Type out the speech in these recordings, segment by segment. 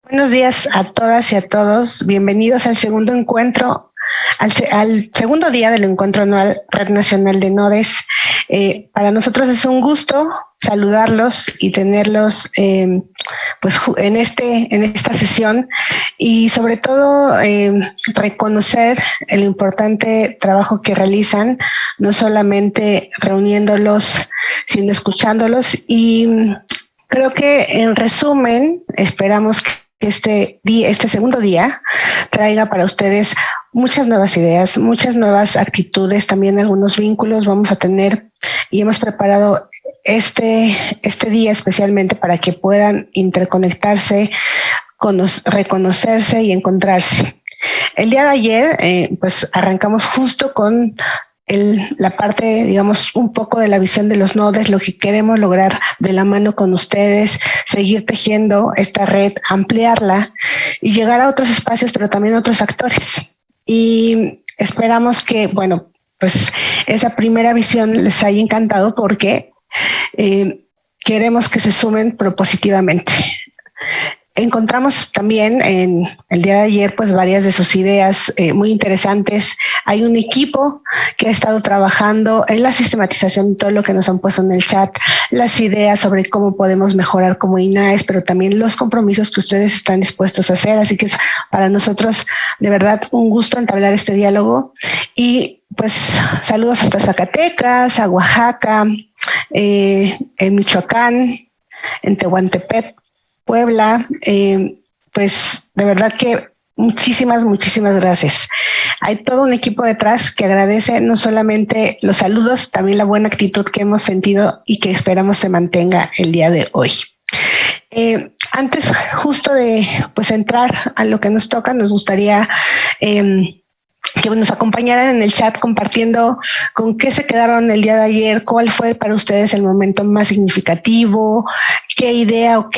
Buenos días a todas y a todos. Bienvenidos al segundo encuentro, al segundo día del encuentro anual Red Nacional de Nodes. Para nosotros es un gusto saludarlos y tenerlos pues en esta sesión y sobre todo reconocer el importante trabajo que realizan, no solamente reuniéndolos, sino escuchándolos. Y creo que en resumen esperamos que este segundo día traiga para ustedes muchas nuevas ideas, muchas nuevas actitudes, también algunos vínculos vamos a tener y hemos preparado este día especialmente para que puedan interconectarse, reconocerse y encontrarse. El día de ayer, pues arrancamos justo con la parte, digamos, un poco de la visión de los nodes, lo que queremos lograr de la mano con ustedes, seguir tejiendo esta red, ampliarla y llegar a otros espacios, pero también a otros actores. Y esperamos que, bueno, pues esa primera visión les haya encantado porque queremos que se sumen propositivamente. Encontramos también en el día de ayer pues varias de sus ideas muy interesantes. Hay un equipo que ha estado trabajando en la sistematización de todo lo que nos han puesto en el chat, las ideas sobre cómo podemos mejorar como INAES, pero también los compromisos que ustedes están dispuestos a hacer. Así que es para nosotros de verdad un gusto entablar este diálogo. Y pues saludos hasta Zacatecas, a Oaxaca, en Michoacán, en Tehuantepec, Puebla, pues de verdad que muchísimas gracias. Hay todo un equipo detrás que agradece no solamente los saludos, también la buena actitud que hemos sentido y que esperamos se mantenga el día de hoy. Antes justo de pues entrar a lo que nos toca, nos gustaría que nos acompañaran en el chat compartiendo con qué se quedaron el día de ayer, cuál fue para ustedes el momento más significativo, qué idea o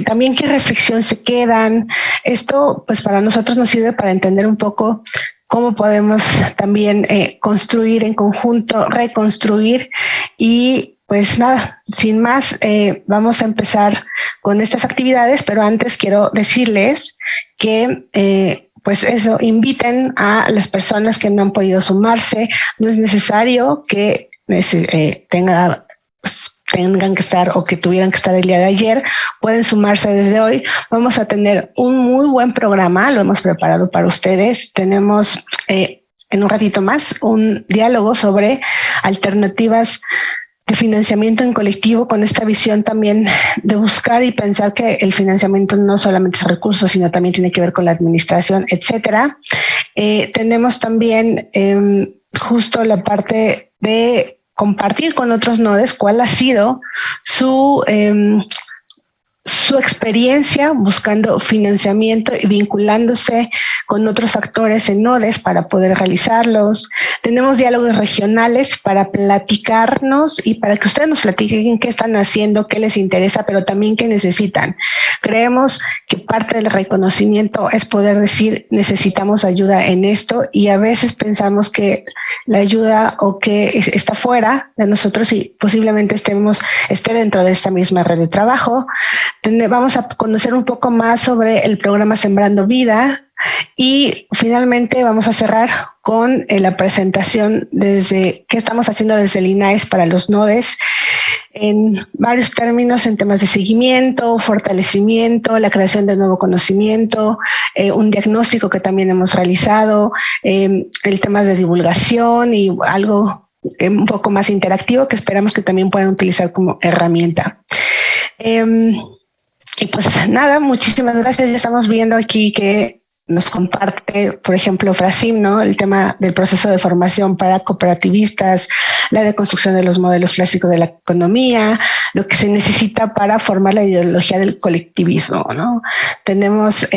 también qué reflexión se quedan. Esto pues para nosotros nos sirve para entender un poco cómo podemos también construir en conjunto, reconstruir y pues nada, sin más, vamos a empezar con estas actividades, pero antes quiero decirles que pues eso, inviten a las personas que no han podido sumarse. No es necesario que tengan que estar o que tuvieran que estar el día de ayer. Pueden sumarse desde hoy. Vamos a tener un muy buen programa, lo hemos preparado para ustedes. Tenemos en un ratito más un diálogo sobre alternativas de financiamiento en colectivo, con esta visión también de buscar y pensar que el financiamiento no solamente es recursos, sino también tiene que ver con la administración, etcétera. Tenemos también justo la parte de compartir con otros nodes cuál ha sido su experiencia buscando financiamiento y vinculándose con otros actores en nodes para poder realizarlos. Tenemos diálogos regionales para platicarnos y para que ustedes nos platiquen qué están haciendo, qué les interesa, pero también qué necesitan. Creemos que parte del reconocimiento es poder decir necesitamos ayuda en esto y a veces pensamos que la ayuda o que está fuera de nosotros y posiblemente esté dentro de esta misma red de trabajo. Vamos a conocer un poco más sobre el programa Sembrando Vida y finalmente vamos a cerrar con la presentación desde qué estamos haciendo desde el INAES para los nodes en varios términos, en temas de seguimiento, fortalecimiento, la creación de nuevo conocimiento, un diagnóstico que también hemos realizado, el tema de divulgación y algo un poco más interactivo que esperamos que también puedan utilizar como herramienta. Y pues nada, muchísimas gracias. Ya estamos viendo aquí que nos comparte, por ejemplo, Frasim, ¿no? El tema del proceso de formación para cooperativistas, la deconstrucción de los modelos clásicos de la economía, lo que se necesita para formar la ideología del colectivismo, ¿no? Tenemos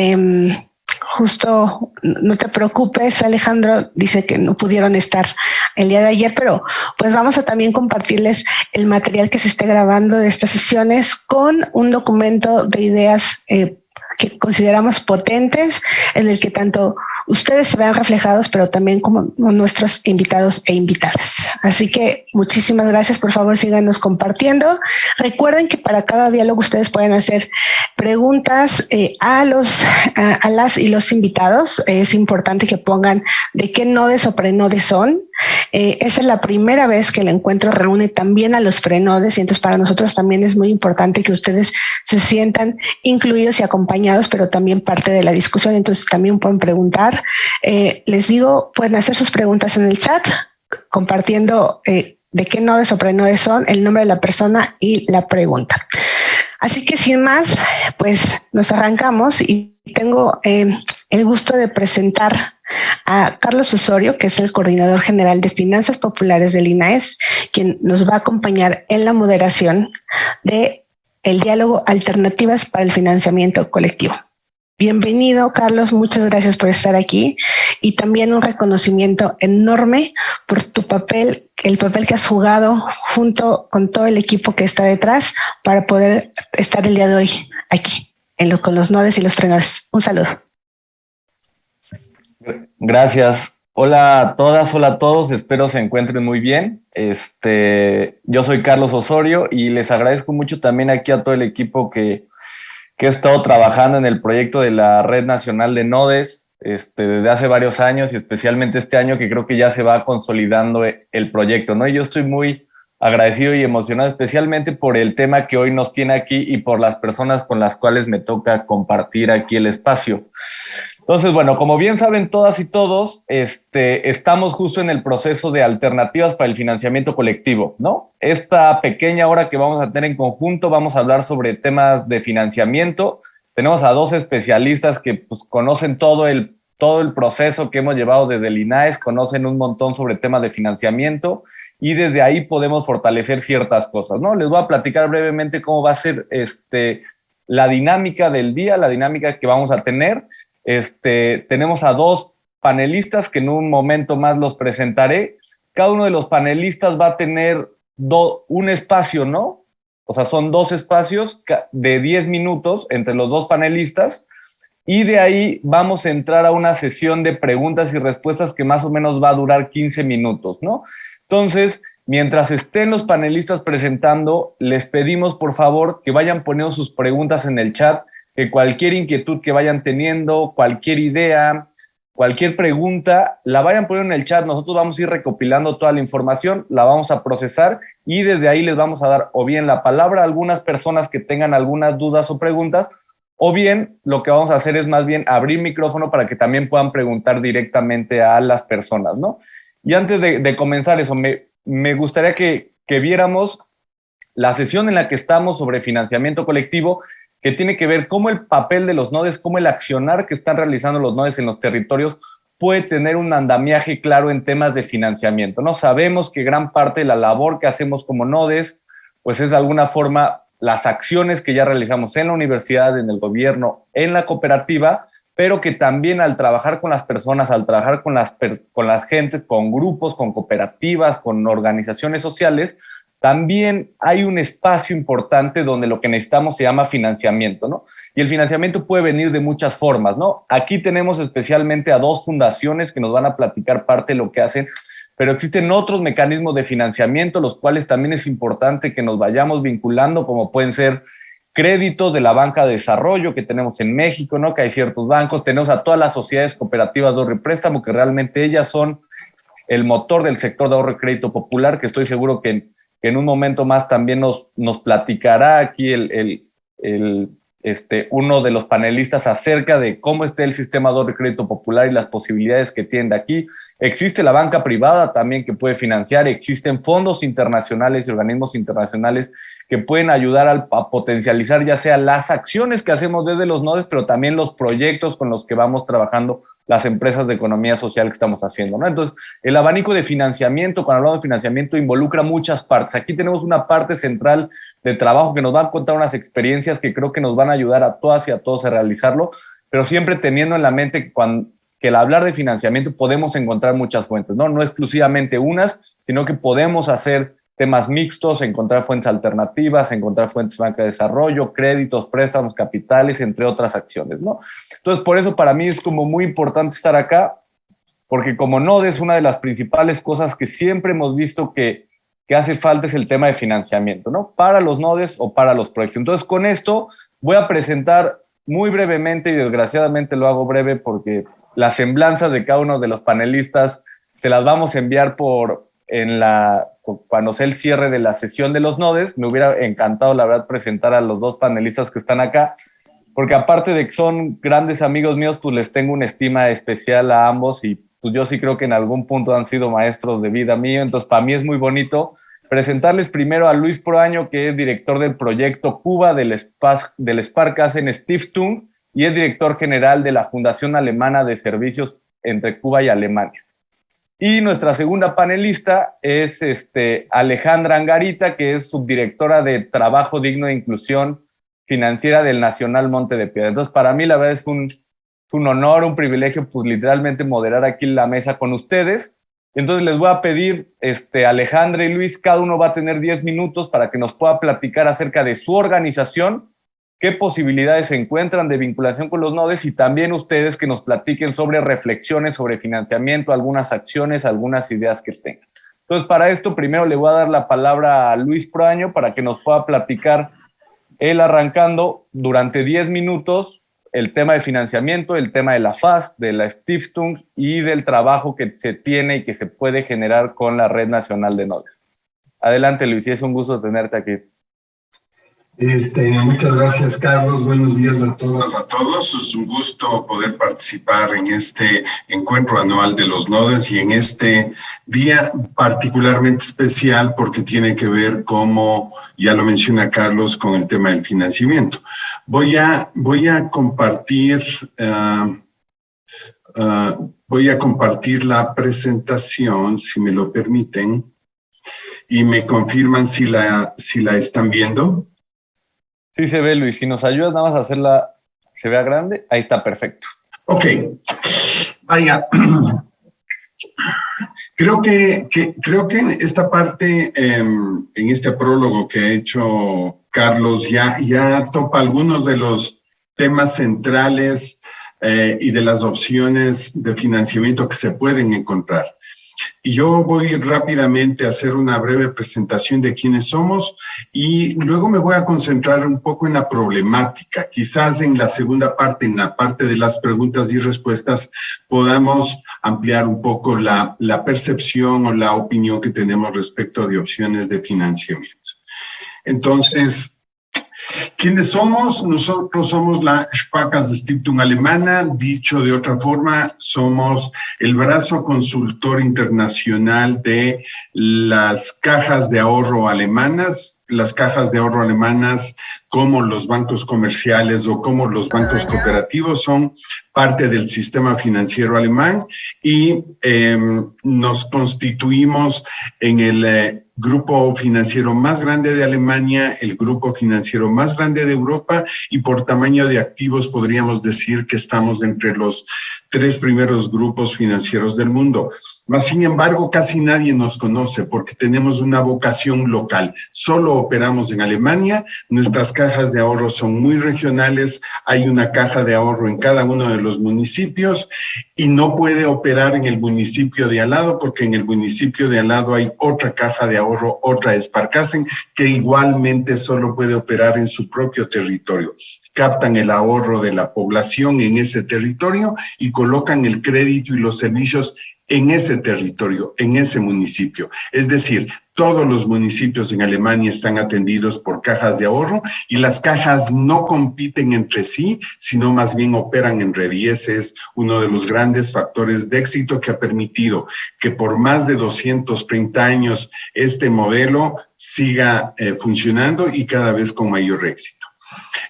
justo, no te preocupes, Alejandro dice que no pudieron estar el día de ayer, pero pues vamos a también compartirles el material que se esté grabando de estas sesiones con un documento de ideas que consideramos potentes, en el que tanto ustedes se vean reflejados, pero también como nuestros invitados e invitadas. Así que muchísimas gracias, por favor síganos compartiendo. Recuerden que para cada diálogo ustedes pueden hacer preguntas a las y los invitados. Es importante que pongan de qué nodes o prenodes son. Esa es la primera vez que el encuentro reúne también a los prenodes y entonces para nosotros también es muy importante que ustedes se sientan incluidos y acompañados, pero también parte de la discusión. Entonces también pueden preguntar. Les digo, pueden hacer sus preguntas en el chat, compartiendo de qué nodes o prenodes son, el nombre de la persona y la pregunta. Así que sin más, pues nos arrancamos y tengo el gusto de presentar a Carlos Osorio, que es el coordinador general de Finanzas Populares del INAES, quien nos va a acompañar en la moderación de el diálogo Alternativas para el Financiamiento Colectivo. Bienvenido, Carlos, muchas gracias por estar aquí y también un reconocimiento enorme por tu papel, el papel que has jugado junto con todo el equipo que está detrás para poder estar el día de hoy aquí con los nodes y los prenodes. Un saludo. Gracias. Hola a todas, hola a todos, espero se encuentren muy bien. Yo soy Carlos Osorio y les agradezco mucho también aquí a todo el equipo que he estado trabajando en el proyecto de la Red Nacional de Nodes desde hace varios años y especialmente este año que creo que ya se va consolidando el proyecto, ¿no? Y yo estoy muy agradecido y emocionado especialmente por el tema que hoy nos tiene aquí y por las personas con las cuales me toca compartir aquí el espacio. Entonces, bueno, como bien saben todas y todos, estamos justo en el proceso de alternativas para el financiamiento colectivo, ¿no? Esta pequeña hora que vamos a tener en conjunto, vamos a hablar sobre temas de financiamiento. Tenemos a dos especialistas que pues, conocen todo el proceso que hemos llevado desde el INAES, conocen un montón sobre temas de financiamiento y desde ahí podemos fortalecer ciertas cosas, ¿no? Les voy a platicar brevemente cómo va a ser la dinámica del día, la dinámica que vamos a tener. Tenemos a dos panelistas que en un momento más los presentaré. Cada uno de los panelistas va a tener un espacio, ¿no? O sea, son dos espacios de 10 minutos entre los dos panelistas y de ahí vamos a entrar a una sesión de preguntas y respuestas que más o menos va a durar 15 minutos, ¿no? Entonces, mientras estén los panelistas presentando, les pedimos por favor que vayan poniendo sus preguntas en el chat, que cualquier inquietud que vayan teniendo, cualquier idea, cualquier pregunta, la vayan poniendo en el chat. Nosotros vamos a ir recopilando toda la información, la vamos a procesar y desde ahí les vamos a dar o bien la palabra a algunas personas que tengan algunas dudas o preguntas, o bien lo que vamos a hacer es más bien abrir micrófono para que también puedan preguntar directamente a las personas, ¿no? Y antes de comenzar eso, me gustaría que viéramos la sesión en la que estamos sobre financiamiento colectivo, que tiene que ver cómo el papel de los nodes, cómo el accionar que están realizando los nodes en los territorios puede tener un andamiaje claro en temas de financiamiento, ¿no? Sabemos que gran parte de la labor que hacemos como nodes, pues es de alguna forma las acciones que ya realizamos en la universidad, en el gobierno, en la cooperativa, pero que también al trabajar con las personas, al trabajar con las gentes, con grupos, con cooperativas, con organizaciones sociales, también hay un espacio importante donde lo que necesitamos se llama financiamiento, ¿no? Y el financiamiento puede venir de muchas formas, ¿no? Aquí tenemos especialmente a dos fundaciones que nos van a platicar parte de lo que hacen, pero existen otros mecanismos de financiamiento, los cuales también es importante que nos vayamos vinculando, como pueden ser créditos de la banca de desarrollo que tenemos en México, ¿no? Que hay ciertos bancos, tenemos a todas las sociedades cooperativas de ahorro y préstamo, que realmente ellas son el motor del sector de ahorro y crédito popular, que estoy seguro que en un momento más también nos platicará aquí uno de los panelistas acerca de cómo está el sistema de ahorro y crédito popular y las posibilidades que tienen de aquí. Existe la banca privada también que puede financiar, existen fondos internacionales y organismos internacionales que pueden ayudar a potencializar ya sea las acciones que hacemos desde los nodes, pero también los proyectos con los que vamos trabajando las empresas de economía social que estamos haciendo, ¿no? Entonces, el abanico de financiamiento, cuando hablamos de financiamiento, involucra muchas partes. Aquí tenemos una parte central de trabajo que nos va a contar unas experiencias que creo que nos van a ayudar a todas y a todos a realizarlo, pero siempre teniendo en la mente que al hablar de financiamiento podemos encontrar muchas fuentes, ¿no? No exclusivamente unas, sino que podemos hacer temas mixtos, encontrar fuentes alternativas, encontrar fuentes de banca de desarrollo, créditos, préstamos, capitales, entre otras acciones, ¿no? Entonces, por eso para mí es como muy importante estar acá, porque como Node es una de las principales cosas que siempre hemos visto que hace falta es el tema de financiamiento, ¿no? Para los nodes o para los proyectos. Entonces, con esto voy a presentar muy brevemente, y desgraciadamente lo hago breve porque las semblanzas de cada uno de los panelistas se las vamos a enviar cuando sea el cierre de la sesión de los nodes. Me hubiera encantado, la verdad, presentar a los dos panelistas que están acá, porque aparte de que son grandes amigos míos, pues les tengo una estima especial a ambos, y pues yo sí creo que en algún punto han sido maestros de vida mío. Entonces, para mí es muy bonito presentarles primero a Luis Proaño, que es director del proyecto Cuba del Sparkassen Stiftung y es director general de la Fundación Alemana de Servicios entre Cuba y Alemania. Y nuestra segunda panelista es Alejandra Angarita, que es subdirectora de Trabajo Digno e Inclusión Financiera del Nacional Monte de Piedad. Entonces, para mí la verdad es un honor, un privilegio, pues literalmente moderar aquí la mesa con ustedes. Entonces les voy a pedir, Alejandra y Luis, cada uno va a tener 10 minutos para que nos pueda platicar acerca de su organización, qué posibilidades se encuentran de vinculación con los nodes, y también ustedes que nos platiquen sobre reflexiones, sobre financiamiento, algunas acciones, algunas ideas que tengan. Entonces, para esto, primero le voy a dar la palabra a Luis Proaño para que nos pueda platicar, él arrancando durante 10 minutos, el tema de financiamiento, el tema de la FAS, de la Stiftung y del trabajo que se tiene y que se puede generar con la Red Nacional de Nodes. Adelante, Luis, y es un gusto tenerte aquí. Muchas gracias, Carlos. Buenos días a todas, a todos. Es un gusto poder participar en este encuentro anual de los nodes y en este día particularmente especial porque tiene que ver, como ya lo menciona Carlos, con el tema del financiamiento. Voy a compartir la presentación, si me lo permiten, y me confirman si la están viendo. Sí se ve, Luis. Si nos ayudas nada más a hacerla, se vea grande, ahí está, perfecto. Ok. Vaya. Creo que en esta parte, en este prólogo que ha hecho Carlos, ya topa algunos de los temas centrales y de las opciones de financiamiento que se pueden encontrar. Y yo voy rápidamente a hacer una breve presentación de quiénes somos y luego me voy a concentrar un poco en la problemática. Quizás en la segunda parte, en la parte de las preguntas y respuestas, podamos ampliar un poco la percepción o la opinión que tenemos respecto de opciones de financiamiento. Entonces, ¿quiénes somos? Nosotros somos la Sparkassen Stiftung alemana. Dicho de otra forma, somos el brazo consultor internacional de las cajas de ahorro alemanas. Las cajas de ahorro alemanas, como los bancos comerciales o como los bancos cooperativos, son parte del sistema financiero alemán y nos constituimos en el grupo financiero más grande de Alemania, el grupo financiero más grande de Europa, y por tamaño de activos podríamos decir que estamos entre los 3 primeros grupos financieros del mundo. Mas, sin embargo, casi nadie nos conoce porque tenemos una vocación local. Solo operamos en Alemania, nuestras cajas de ahorro son muy regionales, hay una caja de ahorro en cada uno de los municipios y no puede operar en el municipio de al lado porque en el municipio de al lado hay otra caja de ahorro, otra Sparkassen, que igualmente solo puede operar en su propio territorio. Captan el ahorro de la población en ese territorio y colocan el crédito y los servicios en ese territorio, en ese municipio. Es decir, todos los municipios en Alemania están atendidos por cajas de ahorro y las cajas no compiten entre sí, sino más bien operan en red. Y ese es uno de los grandes factores de éxito que ha permitido que por más de 230 años este modelo siga funcionando y cada vez con mayor éxito.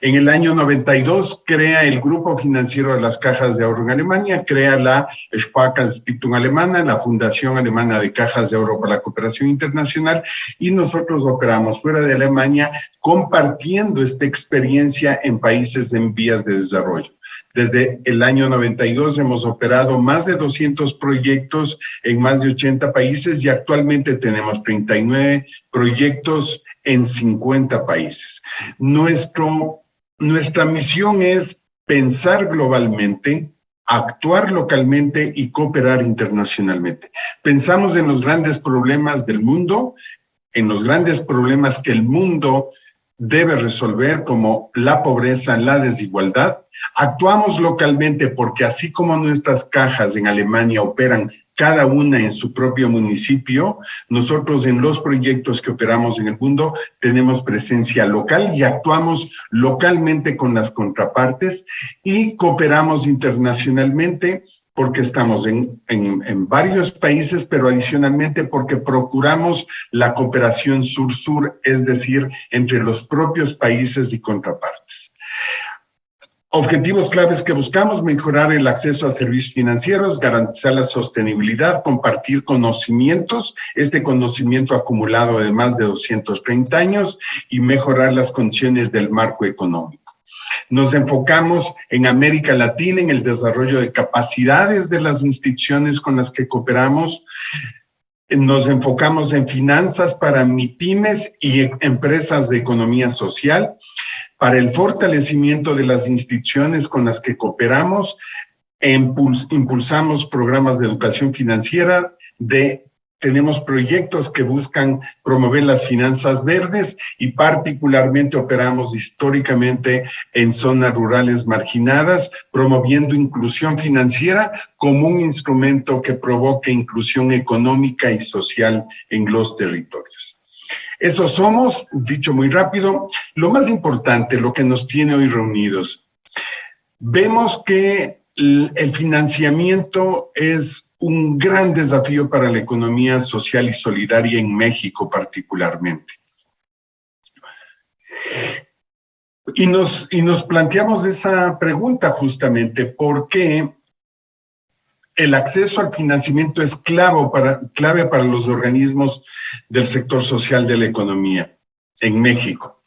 En el año 92 crea el Grupo Financiero de las Cajas de Ahorro en Alemania, crea la Sparkassen-Stiftung Alemana, la Fundación Alemana de Cajas de Ahorro para la Cooperación Internacional, y nosotros operamos fuera de Alemania compartiendo esta experiencia en países en vías de desarrollo. Desde el año 92 hemos operado más de 200 proyectos en más de 80 países y actualmente tenemos 39 proyectos en 50 países. Nuestra misión es pensar globalmente, actuar localmente y cooperar internacionalmente. Pensamos en los grandes problemas del mundo, en los grandes problemas que el mundo debe resolver, como la pobreza, la desigualdad. Actuamos localmente porque así como nuestras cajas en Alemania operan cada una en su propio municipio, nosotros en los proyectos que operamos en el mundo tenemos presencia local y actuamos localmente con las contrapartes y cooperamos internacionalmente porque estamos en varios países, pero adicionalmente porque procuramos la cooperación sur-sur, es decir, entre los propios países y contrapartes. Objetivos claves que buscamos: mejorar el acceso a servicios financieros, garantizar la sostenibilidad, compartir conocimientos, este conocimiento acumulado de más de 230 años, y mejorar las condiciones del marco económico. Nos enfocamos en América Latina, en el desarrollo de capacidades de las instituciones con las que cooperamos. Nos enfocamos en finanzas para MIPYMES y empresas de economía social, para el fortalecimiento de las instituciones con las que cooperamos. Impulsamos programas de educación financiera, tenemos proyectos que buscan promover las finanzas verdes y particularmente operamos históricamente en zonas rurales marginadas, promoviendo inclusión financiera como un instrumento que provoque inclusión económica y social en los territorios. Eso somos, dicho muy rápido. Lo más importante, lo que nos tiene hoy reunidos. Vemos que el financiamiento es un gran desafío para la economía social y solidaria en México particularmente. Y nos planteamos esa pregunta justamente: ¿por qué el acceso al financiamiento es clave para los organismos del sector social de la economía en México?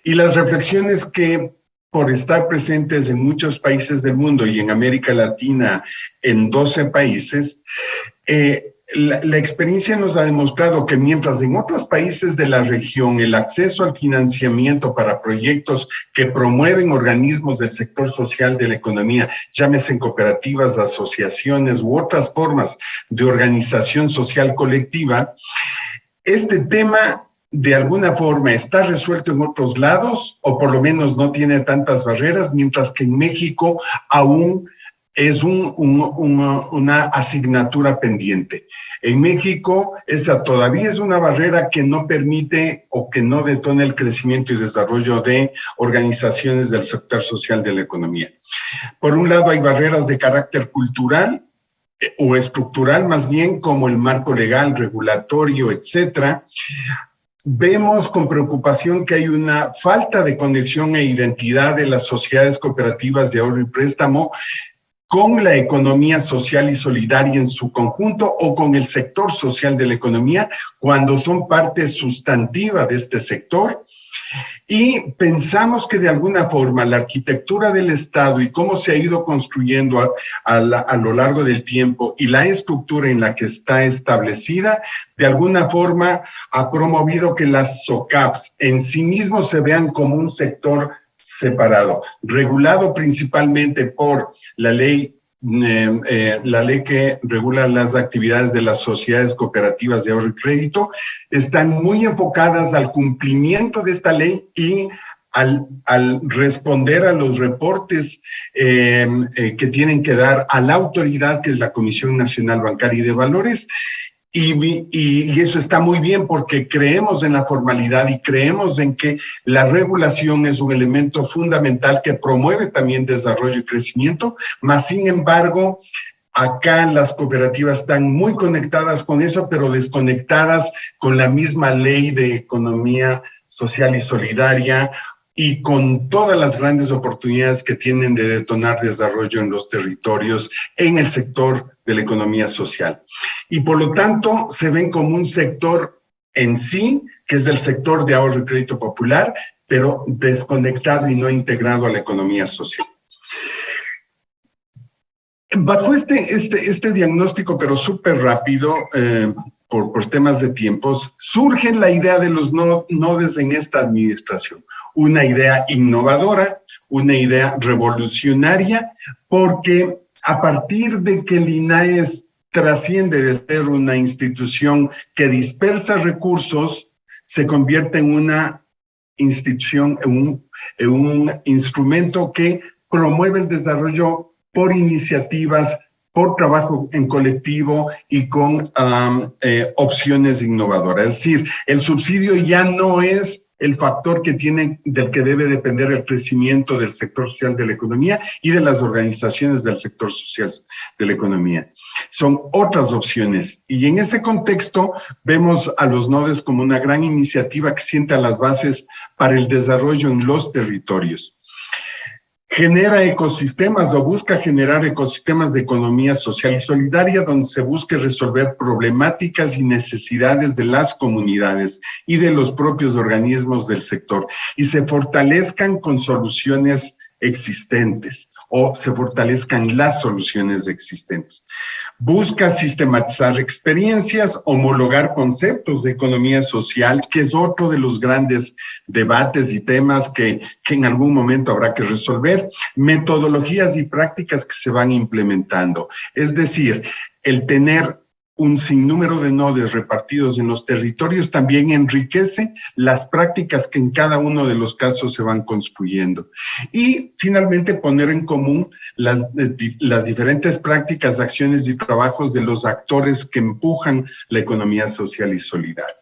Y las reflexiones que, por estar presentes en muchos países del mundo y en América Latina, en 12 países, la experiencia nos ha demostrado que mientras en otros países de la región el acceso al financiamiento para proyectos que promueven organismos del sector social de la economía, llámese en cooperativas, asociaciones u otras formas de organización social colectiva, este tema de alguna forma está resuelto en otros lados, o por lo menos no tiene tantas barreras, mientras que en México aún es una asignatura pendiente. En México esa todavía es una barrera que no permite o que no detona el crecimiento y desarrollo de organizaciones del sector social de la economía. Por un lado hay barreras de carácter cultural o estructural más bien, como el marco legal, regulatorio, etcétera. Vemos con preocupación que hay una falta de conexión e identidad de las sociedades cooperativas de ahorro y préstamo con la economía social y solidaria en su conjunto o con el sector social de la economía cuando son parte sustantiva de este sector. Y pensamos que de alguna forma la arquitectura del Estado y cómo se ha ido construyendo a lo largo del tiempo y la estructura en la que está establecida, de alguna forma ha promovido que las SOCAPs en sí mismos se vean como un sector separado, regulado principalmente por la ley que regula las actividades de las sociedades cooperativas de ahorro y crédito. Están muy enfocadas al cumplimiento de esta ley y al responder a los reportes que tienen que dar a la autoridad, que es la Comisión Nacional Bancaria y de Valores. Y eso está muy bien porque creemos en la formalidad y creemos en que la regulación es un elemento fundamental que promueve también desarrollo y crecimiento, mas sin embargo, acá las cooperativas están muy conectadas con eso, pero desconectadas con la misma ley de economía social y solidaria y con todas las grandes oportunidades que tienen de detonar desarrollo en los territorios, en el sector de la economía social. Y por lo tanto, se ven como un sector en sí, que es el sector de ahorro y crédito popular, pero desconectado y no integrado a la economía social. Bajo este diagnóstico, pero súper rápido, por temas de tiempos, surge la idea de los nodes en esta administración. Una idea innovadora, una idea revolucionaria, porque a partir de que el INAES trasciende de ser una institución que dispersa recursos, se convierte en una institución, en un instrumento que promueve el desarrollo por iniciativas, por trabajo en colectivo y con opciones innovadoras. Es decir, el subsidio ya no es el factor del que debe depender el crecimiento del sector social de la economía y de las organizaciones del sector social de la economía. Son otras opciones. Y en ese contexto vemos a los nodes como una gran iniciativa que sienta las bases para el desarrollo en los territorios. Genera ecosistemas o busca generar ecosistemas de economía social y solidaria donde se busque resolver problemáticas y necesidades de las comunidades y de los propios organismos del sector y se fortalezcan con soluciones existentes o se fortalezcan las soluciones existentes. Busca sistematizar experiencias, homologar conceptos de economía social, que es otro de los grandes debates y temas que en algún momento habrá que resolver, metodologías y prácticas que se van implementando. Es decir, el tener un sinnúmero de nodes repartidos en los territorios también enriquece las prácticas que en cada uno de los casos se van construyendo. Y finalmente poner en común las diferentes prácticas, acciones y trabajos de los actores que empujan la economía social y solidaria.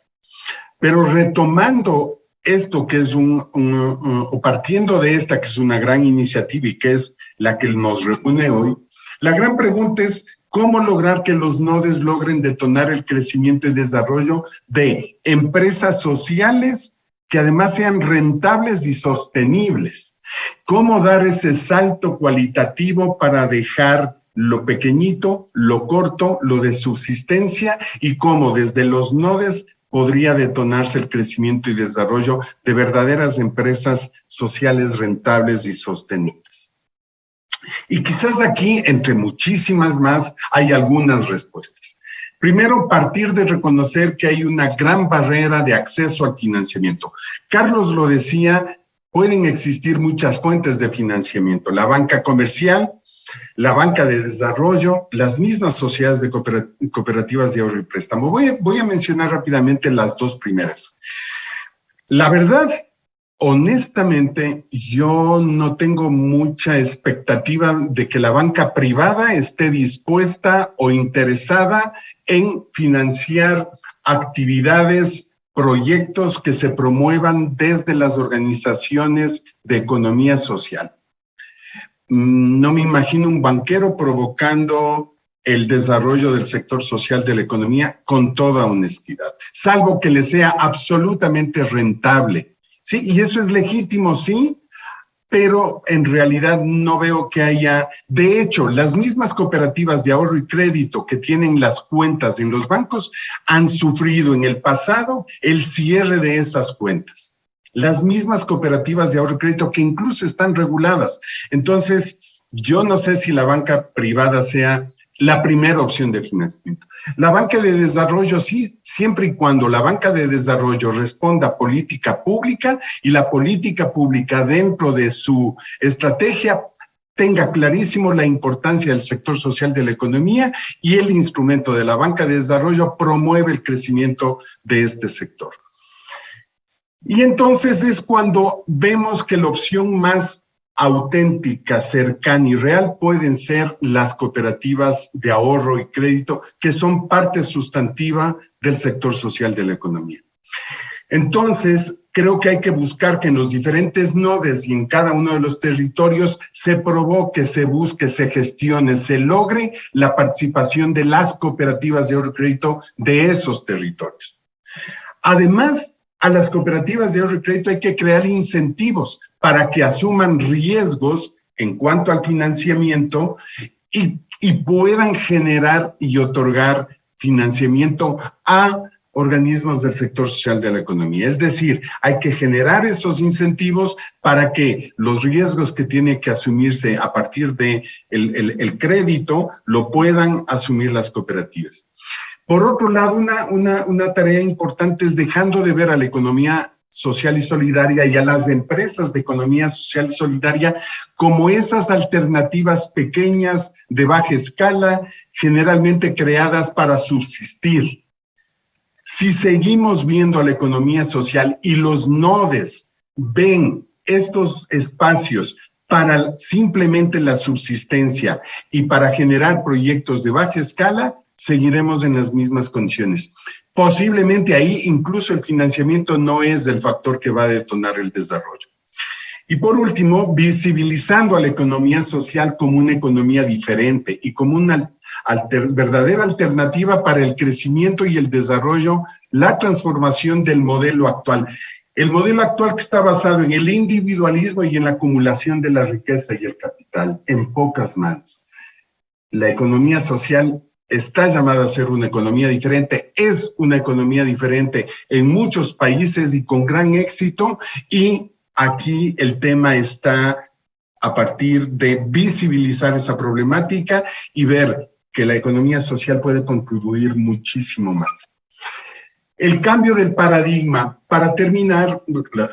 Pero retomando esto que es o partiendo de esta que es una gran iniciativa y que es la que nos reúne hoy, la gran pregunta es ¿cómo lograr que los nodes logren detonar el crecimiento y desarrollo de empresas sociales que además sean rentables y sostenibles? ¿Cómo dar ese salto cualitativo para dejar lo pequeñito, lo corto, lo de subsistencia y cómo desde los nodes podría detonarse el crecimiento y desarrollo de verdaderas empresas sociales rentables y sostenibles? Y quizás aquí, entre muchísimas más, hay algunas respuestas. Primero, partir de reconocer que hay una gran barrera de acceso al financiamiento. Carlos lo decía, pueden existir muchas fuentes de financiamiento. La banca comercial, la banca de desarrollo, las mismas sociedades de cooperativas de ahorro y préstamo. Voy a mencionar rápidamente las dos primeras. La verdad, honestamente, yo no tengo mucha expectativa de que la banca privada esté dispuesta o interesada en financiar actividades, proyectos que se promuevan desde las organizaciones de economía social. No me imagino un banquero provocando el desarrollo del sector social de la economía con toda honestidad, salvo que le sea absolutamente rentable. Sí, y eso es legítimo, sí, pero en realidad no veo que haya. De hecho, las mismas cooperativas de ahorro y crédito que tienen las cuentas en los bancos han sufrido en el pasado el cierre de esas cuentas. Las mismas cooperativas de ahorro y crédito que incluso están reguladas. Entonces, yo no sé si la banca privada sea la primera opción de financiamiento. La banca de desarrollo sí, siempre y cuando la banca de desarrollo responda a política pública y la política pública dentro de su estrategia tenga clarísimo la importancia del sector social de la economía y el instrumento de la banca de desarrollo promueve el crecimiento de este sector. Y entonces es cuando vemos que la opción más auténtica, cercana y real pueden ser las cooperativas de ahorro y crédito, que son parte sustantiva del sector social de la economía. Entonces, creo que hay que buscar que en los diferentes nodes y en cada uno de los territorios se provoque, se busque, se gestione, se logre la participación de las cooperativas de ahorro y crédito de esos territorios. Además, A las cooperativas de ahorro y crédito hay que crear incentivos para que asuman riesgos en cuanto al financiamiento y puedan generar y otorgar financiamiento a organismos del sector social de la economía. Es decir, hay que generar esos incentivos para que los riesgos que tiene que asumirse a partir de el crédito lo puedan asumir las cooperativas. Por otro lado, una tarea importante es dejando de ver a la economía social y solidaria y a las empresas de economía social y solidaria como esas alternativas pequeñas de baja escala, generalmente creadas para subsistir. Si seguimos viendo a la economía social y los nodes ven estos espacios para simplemente la subsistencia y para generar proyectos de baja escala, seguiremos en las mismas condiciones. Posiblemente ahí incluso el financiamiento no es el factor que va a detonar el desarrollo. Y por último, visibilizando a la economía social como una economía diferente y como una verdadera alternativa para el crecimiento y el desarrollo, la transformación del modelo actual. El modelo actual que está basado en el individualismo y en la acumulación de la riqueza y el capital en pocas manos. La economía social está llamada a ser una economía diferente, es una economía diferente en muchos países y con gran éxito, y aquí el tema está a partir de visibilizar esa problemática y ver que la economía social puede contribuir muchísimo más. El cambio del paradigma, para terminar,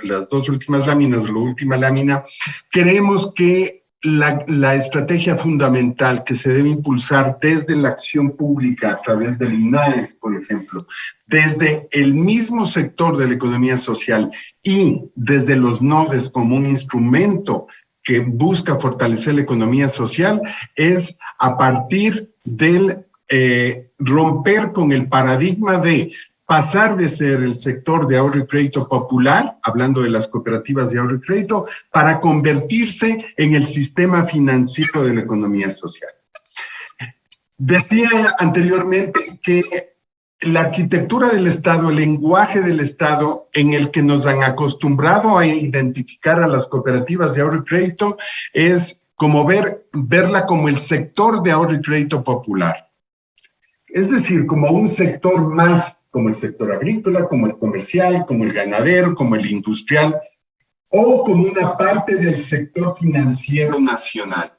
las dos últimas láminas, la última lámina, creemos que la estrategia fundamental que se debe impulsar desde la acción pública a través del INAES, por ejemplo, desde el mismo sector de la economía social y desde los nodes como un instrumento que busca fortalecer la economía social, es a partir del romper con el paradigma de pasar de ser el sector de ahorro y crédito popular, hablando de las cooperativas de ahorro y crédito, para convertirse en el sistema financiero de la economía social. Decía anteriormente que la arquitectura del Estado, el lenguaje del Estado en el que nos han acostumbrado a identificar a las cooperativas de ahorro y crédito es como verla como el sector de ahorro y crédito popular. Es decir, como un sector más, como el sector agrícola, como el comercial, como el ganadero, como el industrial, o como una parte del sector financiero nacional.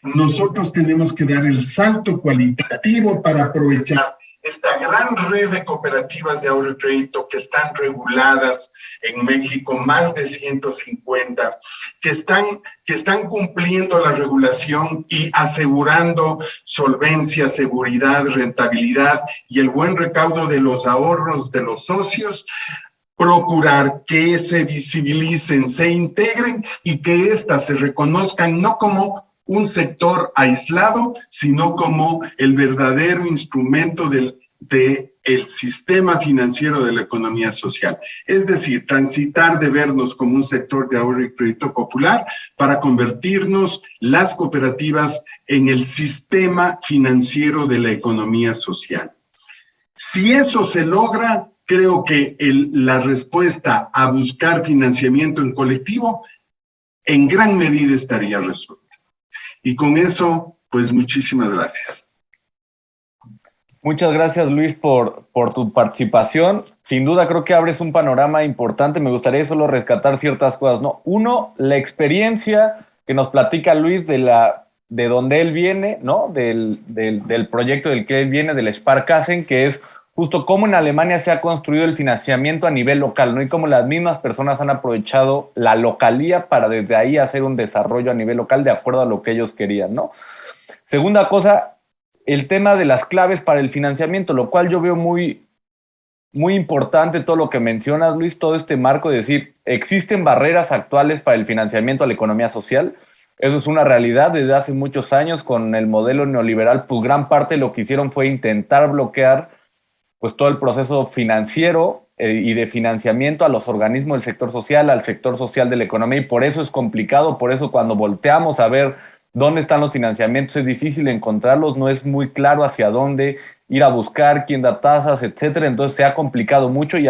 Nosotros tenemos que dar el salto cualitativo para aprovechar esta gran red de cooperativas de ahorro y crédito que están reguladas en México, más de 150, que están cumpliendo la regulación y asegurando solvencia, seguridad, rentabilidad y el buen recaudo de los ahorros de los socios. Procurar que se visibilicen, se integren y que éstas se reconozcan no como un sector aislado, sino como el verdadero instrumento del sistema financiero de la economía social. Es decir, transitar de vernos como un sector de ahorro y crédito popular para convertirnos las cooperativas en el sistema financiero de la economía social. Si eso se logra, creo que la respuesta a buscar financiamiento en colectivo en gran medida estaría resuelta. Y con eso, pues muchísimas gracias. Muchas gracias, Luis, por tu participación. Sin duda creo que abres un panorama importante. Me gustaría solo rescatar ciertas cosas, ¿no? Uno, la experiencia que nos platica Luis de donde él viene, ¿no? Del proyecto del que él viene, del Sparkassen, que es justo cómo en Alemania se ha construido el financiamiento a nivel local, ¿no? Y cómo las mismas personas han aprovechado la localía para desde ahí hacer un desarrollo a nivel local de acuerdo a lo que ellos querían, ¿no? Segunda cosa, el tema de las claves para el financiamiento, lo cual yo veo muy, muy importante todo lo que mencionas, Luis, todo este marco de decir, existen barreras actuales para el financiamiento a la economía social. Eso es una realidad desde hace muchos años con el modelo neoliberal, pues gran parte de lo que hicieron fue intentar bloquear pues todo el proceso financiero y de financiamiento a los organismos del sector social, al sector social de la economía, y por eso es complicado, por eso cuando volteamos a ver dónde están los financiamientos es difícil encontrarlos, no es muy claro hacia dónde ir a buscar, quién da tasas, etcétera, entonces se ha complicado mucho y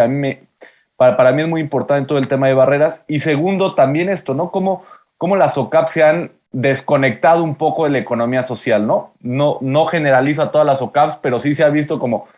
para para mí es muy importante todo el tema de barreras. Y segundo, también esto, ¿no? Cómo las OCAP se han desconectado un poco de la economía social, ¿no? No generalizo a todas las OCAPs, pero sí se ha visto como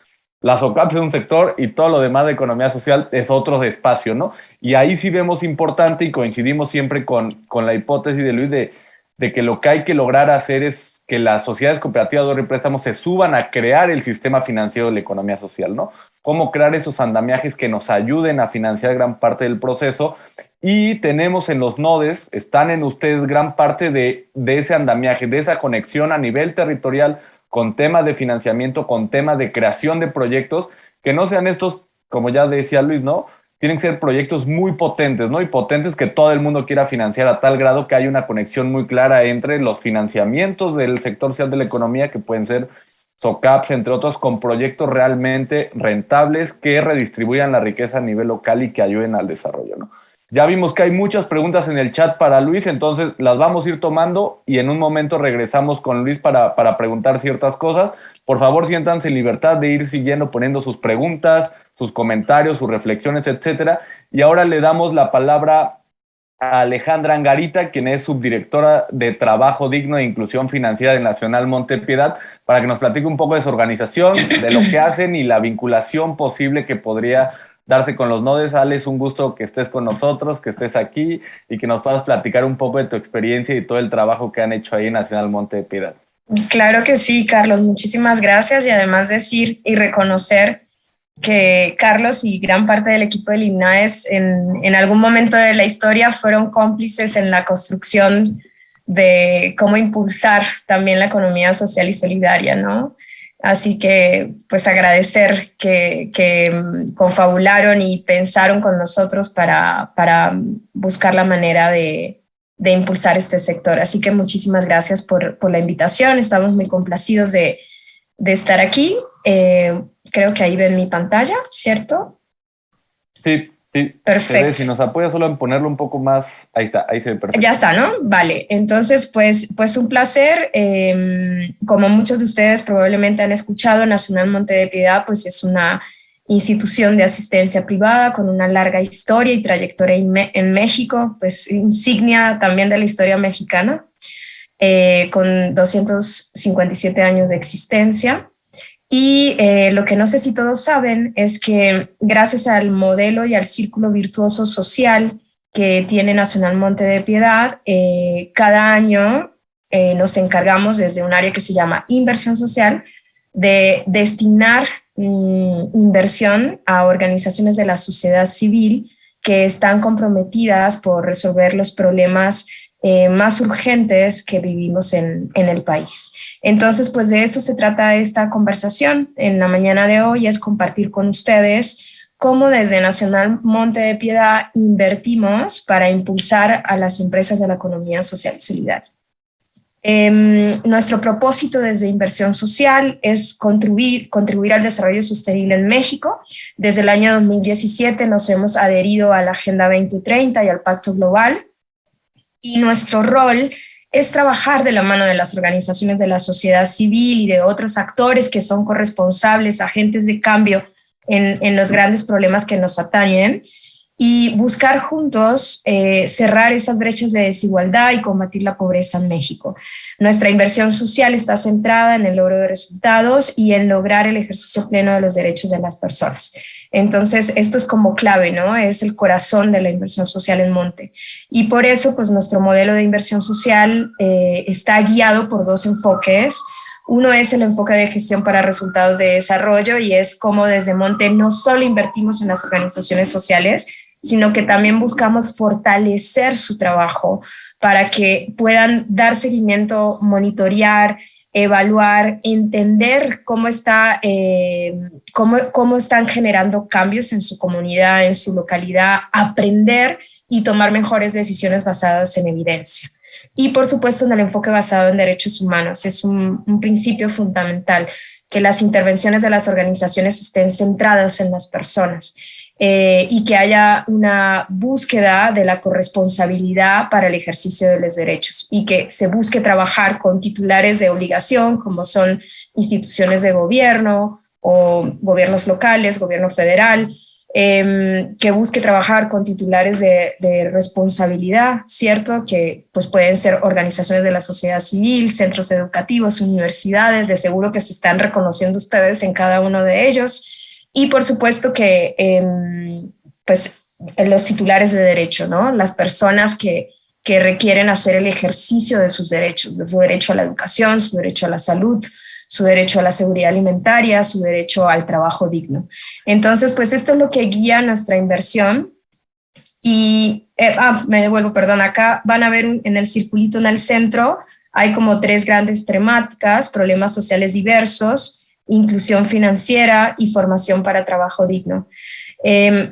las OCAPs es un sector y todo lo demás de economía social es otro espacio, ¿no? Y ahí sí vemos importante y coincidimos siempre con la hipótesis de Luis de que lo que hay que lograr hacer es que las sociedades cooperativas de ahorro y préstamos se suban a crear el sistema financiero de la economía social, ¿no? Cómo crear esos andamiajes que nos ayuden a financiar gran parte del proceso. Y tenemos en los nodes, están en ustedes gran parte de ese andamiaje, de esa conexión a nivel territorial con temas de financiamiento, con temas de creación de proyectos, que no sean estos, como ya decía Luis, ¿no? Tienen que ser proyectos muy potentes, ¿no? Y potentes que todo el mundo quiera financiar a tal grado que hay una conexión muy clara entre los financiamientos del sector social de la economía, que pueden ser SOCAPs, entre otros, con proyectos realmente rentables que redistribuyan la riqueza a nivel local y que ayuden al desarrollo, ¿no? Ya vimos que hay muchas preguntas en el chat para Luis, entonces las vamos a ir tomando y en un momento regresamos con Luis para preguntar ciertas cosas. Por favor, siéntanse en libertad de ir siguiendo, poniendo sus preguntas, sus comentarios, sus reflexiones, etcétera. Y ahora le damos la palabra a Alejandra Angarita, quien es subdirectora de Trabajo Digno e Inclusión Financiera de Nacional Montepiedad, para que nos platique un poco de su organización, de lo que hacen y la vinculación posible que podría darse con los nodes. Ale, es un gusto que estés con nosotros, que estés aquí y que nos puedas platicar un poco de tu experiencia y todo el trabajo que han hecho ahí en Nacional Montepiedad. Claro que sí, Carlos, muchísimas gracias, y además decir y reconocer que Carlos y gran parte del equipo del INAES en algún momento de la historia fueron cómplices en la construcción de cómo impulsar también la economía social y solidaria, ¿no? Así que, pues, agradecer que confabularon y pensaron con nosotros para buscar la manera de impulsar este sector. Así que muchísimas gracias por la invitación. Estamos muy complacidos de estar aquí. Creo que ahí ven mi pantalla, ¿cierto? Sí. Perfecto. Si nos apoya solo en ponerlo un poco más, ahí está, ahí se ve perfecto. Ya está, ¿no? Vale, entonces pues un placer. Como muchos de ustedes probablemente han escuchado, Nacional Monte de Piedad pues es una institución de asistencia privada con una larga historia y trayectoria en México, pues insignia también de la historia mexicana, con 257 años de existencia. Y lo que no sé si todos saben es que gracias al modelo y al círculo virtuoso social que tiene Nacional Monte de Piedad, cada año nos encargamos desde un área que se llama inversión social de destinar inversión a organizaciones de la sociedad civil que están comprometidas por resolver los problemas más urgentes que vivimos en el país. Entonces, pues de eso se trata esta conversación en la mañana de hoy, es compartir con ustedes cómo desde Nacional Monte de Piedad invertimos para impulsar a las empresas de la economía social y solidaria. Nuestro propósito desde Inversión Social es contribuir al desarrollo sostenible en México. Desde el año 2017 nos hemos adherido a la Agenda 2030 y al Pacto Global, y nuestro rol es trabajar de la mano de las organizaciones de la sociedad civil y de otros actores que son corresponsables, agentes de cambio en los grandes problemas que nos atañen, y buscar juntos cerrar esas brechas de desigualdad y combatir la pobreza en México. Nuestra inversión social está centrada en el logro de resultados y en lograr el ejercicio pleno de los derechos de las personas. Entonces, esto es como clave, ¿no? Es el corazón de la inversión social en Monte. Y por eso, pues, nuestro modelo de inversión social está guiado por dos enfoques. Uno es el enfoque de gestión para resultados de desarrollo, y es como desde Monte no solo invertimos en las organizaciones sociales, sino que también buscamos fortalecer su trabajo para que puedan dar seguimiento, monitorear, evaluar, entender cómo están generando cambios en su comunidad, en su localidad, aprender y tomar mejores decisiones basadas en evidencia. Y por supuesto en el enfoque basado en derechos humanos. Es un principio fundamental que las intervenciones de las organizaciones estén centradas en las personas. Y que haya una búsqueda de la corresponsabilidad para el ejercicio de los derechos, y que se busque trabajar con titulares de obligación, como son instituciones de gobierno o gobiernos locales, gobierno federal, que busque trabajar con titulares de responsabilidad, ¿cierto? Que pues pueden ser organizaciones de la sociedad civil, centros educativos, universidades, de seguro que se están reconociendo ustedes en cada uno de ellos. Y por supuesto que pues los titulares de derecho, ¿no? Las personas que requieren hacer el ejercicio de sus derechos, de su derecho a la educación, su derecho a la salud, su derecho a la seguridad alimentaria, su derecho al trabajo digno. Entonces, pues esto es lo que guía nuestra inversión. Y, me devuelvo, perdón, acá van a ver en el circulito en el centro, hay como 3 grandes temáticas: problemas sociales diversos, inclusión financiera y formación para trabajo digno.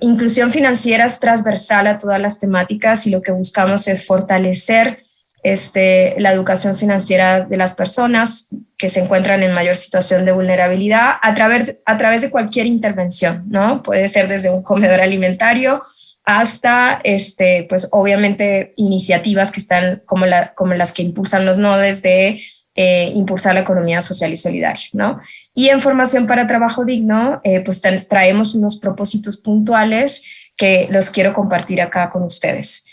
Inclusión financiera es transversal a todas las temáticas y lo que buscamos es fortalecer la educación financiera de las personas que se encuentran en mayor situación de vulnerabilidad a través de cualquier intervención, ¿no? Puede ser desde un comedor alimentario hasta, pues obviamente, iniciativas que están como las que impulsan los nodes de impulsar la economía social y solidaria, ¿no? Y en formación para trabajo digno, pues traemos unos propósitos puntuales que los quiero compartir acá con ustedes.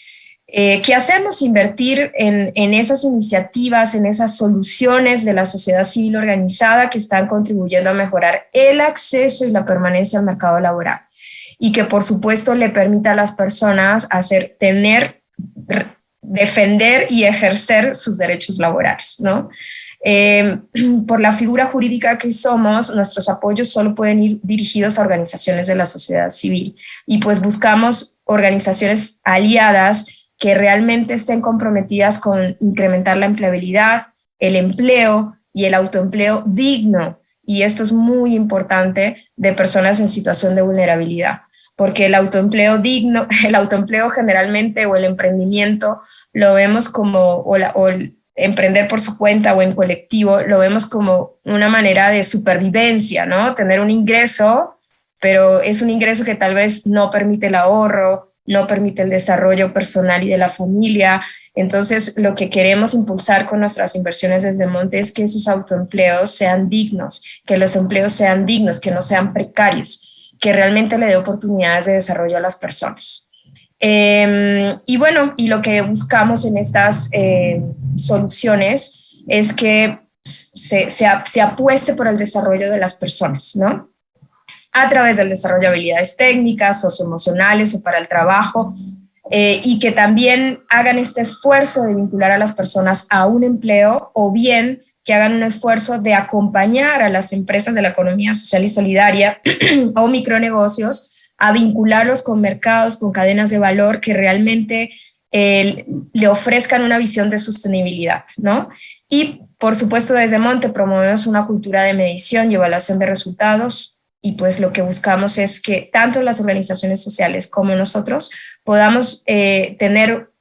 ¿Qué hacemos? Invertir en esas iniciativas, en esas soluciones de la sociedad civil organizada que están contribuyendo a mejorar el acceso y la permanencia al mercado laboral y que por supuesto le permita a las personas defender y ejercer sus derechos laborales, ¿no? Por la figura jurídica que somos, nuestros apoyos solo pueden ir dirigidos a organizaciones de la sociedad civil y pues buscamos organizaciones aliadas que realmente estén comprometidas con incrementar la empleabilidad, el empleo y el autoempleo digno. Y esto es muy importante de personas en situación de vulnerabilidad, porque el autoempleo digno, el autoempleo generalmente o el emprendimiento lo vemos como, o el emprender por su cuenta o en colectivo, lo vemos como una manera de supervivencia, ¿no? Tener un ingreso, pero es un ingreso que tal vez no permite el ahorro, no permite el desarrollo personal y de la familia. Entonces, lo que queremos impulsar con nuestras inversiones desde Monte es que esos autoempleos sean dignos, que los empleos sean dignos, que no sean precarios, que realmente le dé oportunidades de desarrollo a las personas. Y bueno, y lo que buscamos en estas soluciones es que se apueste por el desarrollo de las personas, ¿no? A través del desarrollo de habilidades técnicas, socioemocionales o para el trabajo, y que también hagan este esfuerzo de vincular a las personas a un empleo o bien que hagan un esfuerzo de acompañar a las empresas de la economía social y solidaria o micronegocios a vincularlos con mercados, con cadenas de valor que realmente le ofrezcan una visión de sostenibilidad, ¿no? Y, por supuesto, desde Monte promovemos una cultura de medición y evaluación de resultados y pues lo que buscamos es que tanto las organizaciones sociales como nosotros podamos